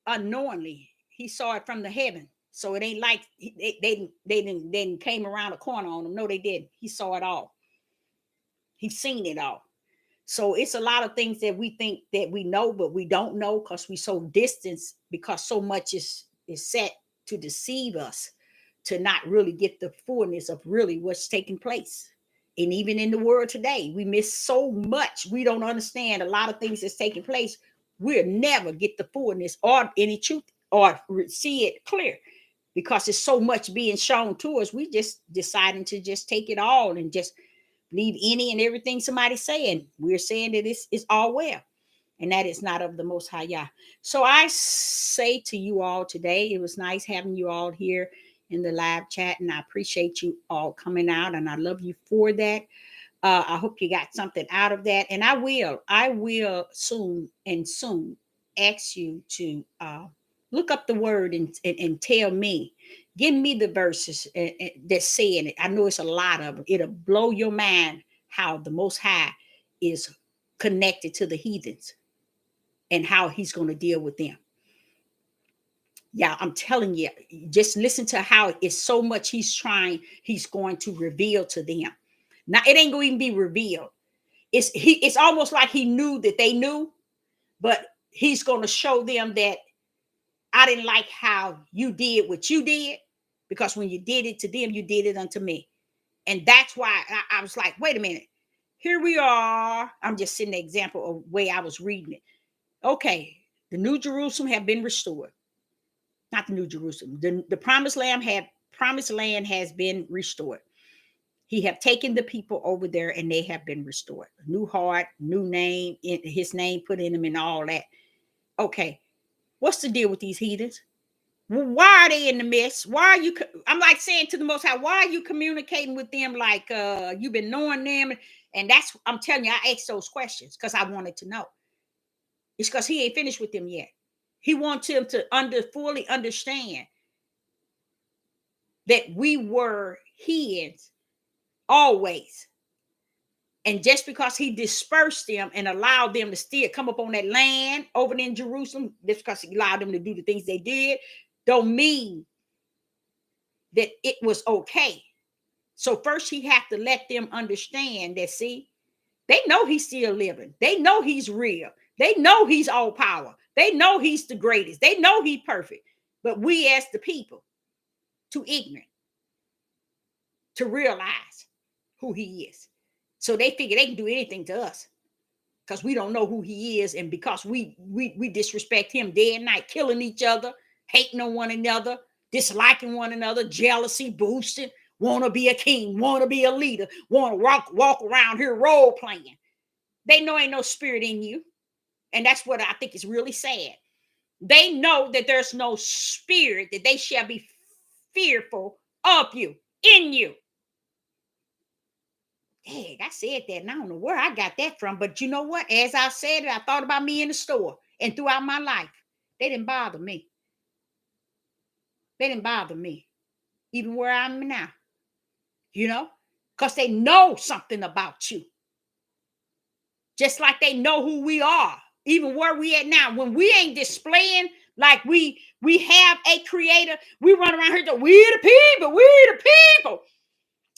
unknowingly. He saw it from the heaven. So it ain't like they didn't came around a corner on him. No, they didn't. He saw it all. He's seen it all. So it's a lot of things that we think that we know, but we don't know because we so distant, because so much is set to deceive us, to not really get the fullness of really what's taking place. And even in the world today, we miss so much. We don't understand a lot of things that's taking place. We'll never get the fullness or any truth or see it clear because it's so much being shown to us. We just deciding to just take it all and just believe any and everything somebody's saying. We're saying that it's all well. And that is not of the Most High Yah. So I say to you all today, it was nice having you all here in the live chat, and I appreciate you all coming out, and I love you for that. I hope you got something out of that, and I will soon ask you to look up the word and tell me, give me the verses that's saying it. I know it's a lot of them. It'll blow your mind how the Most High is connected to the heathens and how he's going to deal with them. Yeah, I'm telling you, just listen to how it's so much he's going to reveal to them. Now, it ain't going to even be revealed. It's almost like he knew that they knew, but he's going to show them that I didn't like how you did what you did, because when you did it to them, you did it unto me. And that's why I was like, wait a minute, here we are. I'm just setting the example of the way I was reading it. Okay, the New Jerusalem have been restored. Not the New Jerusalem. The promised land has been restored. He have taken the people over there and they have been restored. New heart, new name, his name put in them and all that. Okay, what's the deal with these heathens? Why are they in the midst? Why are you? I'm like saying to the Most High, why are you communicating with them like you've been knowing them? And that's, I'm telling you, I asked those questions because I wanted to know. It's because he ain't finished with them yet. He wants them to fully understand that we were his always. And just because he dispersed them and allowed them to still come up on that land over in Jerusalem, just because he allowed them to do the things they did, don't mean that it was okay. So first he have to let them understand that, see, they know he's still living. They know he's real. They know he's all power. They know he's the greatest. They know he's perfect. But we as the people, too ignorant to realize who he is. So they figure they can do anything to us because we don't know who he is, and because we disrespect him day and night, killing each other, hating on one another, disliking one another, jealousy boosting, want to be a king, want to be a leader, want to walk around here role playing. They know ain't no spirit in you, and that's what I think is really sad. They know that there's no spirit, that they shall be fearful of you, in you. Dang, I said that, and I don't know where I got that from, but you know what? As I said it, I thought about me in the store and throughout my life. They didn't bother me. They didn't bother me, even where I'm now, because they know something about you. Just like they know who we are, even where we at now. When we ain't displaying like we have a creator, we run around here, we the people, we the people.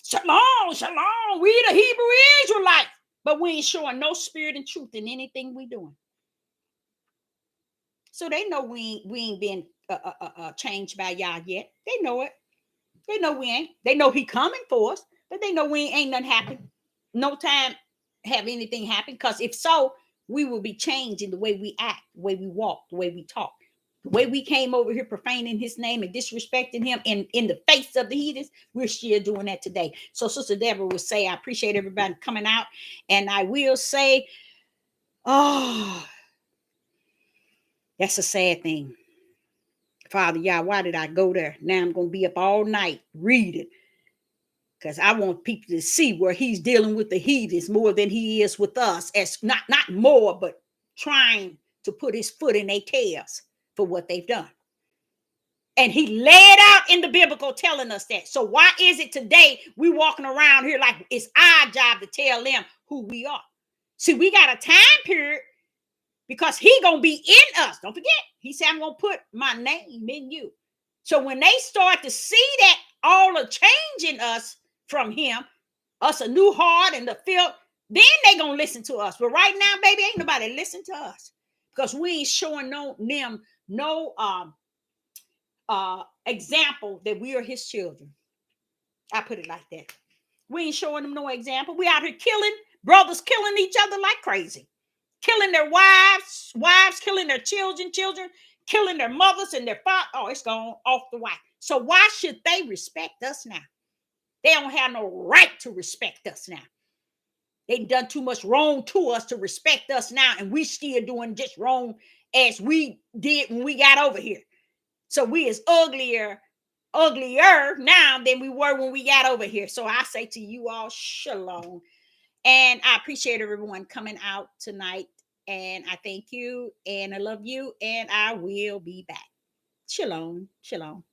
Shalom, shalom, we the Hebrew Israelites. But we ain't showing no spirit and truth in anything we doing. So they know we ain't been changed by y'all yet. They know it. They know we ain't. They know he coming for us, but they know we ain't nothing happen. No time have anything happen, because if so, we will be changing the way we act, the way we walk, the way we talk. The way we came over here profaning his name and disrespecting him in the face of the heathens, we're still doing that today. So Sister Deborah would say, I appreciate everybody coming out. And I will say, oh, that's a sad thing. Father, y'all, why did I go there? Now I'm going to be up all night reading, because I want people to see where he's dealing with the heathens more than he is with us, as not more, but trying to put his foot in their tails for what they've done. And he laid out in the biblical telling us that. So why is it today we walking around here like it's our job to tell them who we are? See, we got a time period, because he gonna be in us. Don't forget, he said, I'm gonna put my name in you. So when they start to see that all are changing us from him, us a new heart and the filth, then they gonna listen to us. But right now, baby, ain't nobody listen to us, because we ain't showing them no example that we are his children. I put it like that. We ain't showing them no example. We out here killing brothers, killing each other like crazy, killing their wives, killing their children, killing their mothers and their father. Oh, it's gone off the whack. So why should they respect us now? They don't have no right to respect us now. They done too much wrong to us to respect us now, and we still doing just wrong as we did when we got over here. So we is uglier now than we were when we got over here. So I say to you all, shalom. And I appreciate everyone coming out tonight. And I thank you, and I love you, and I will be back. Shalom, shalom.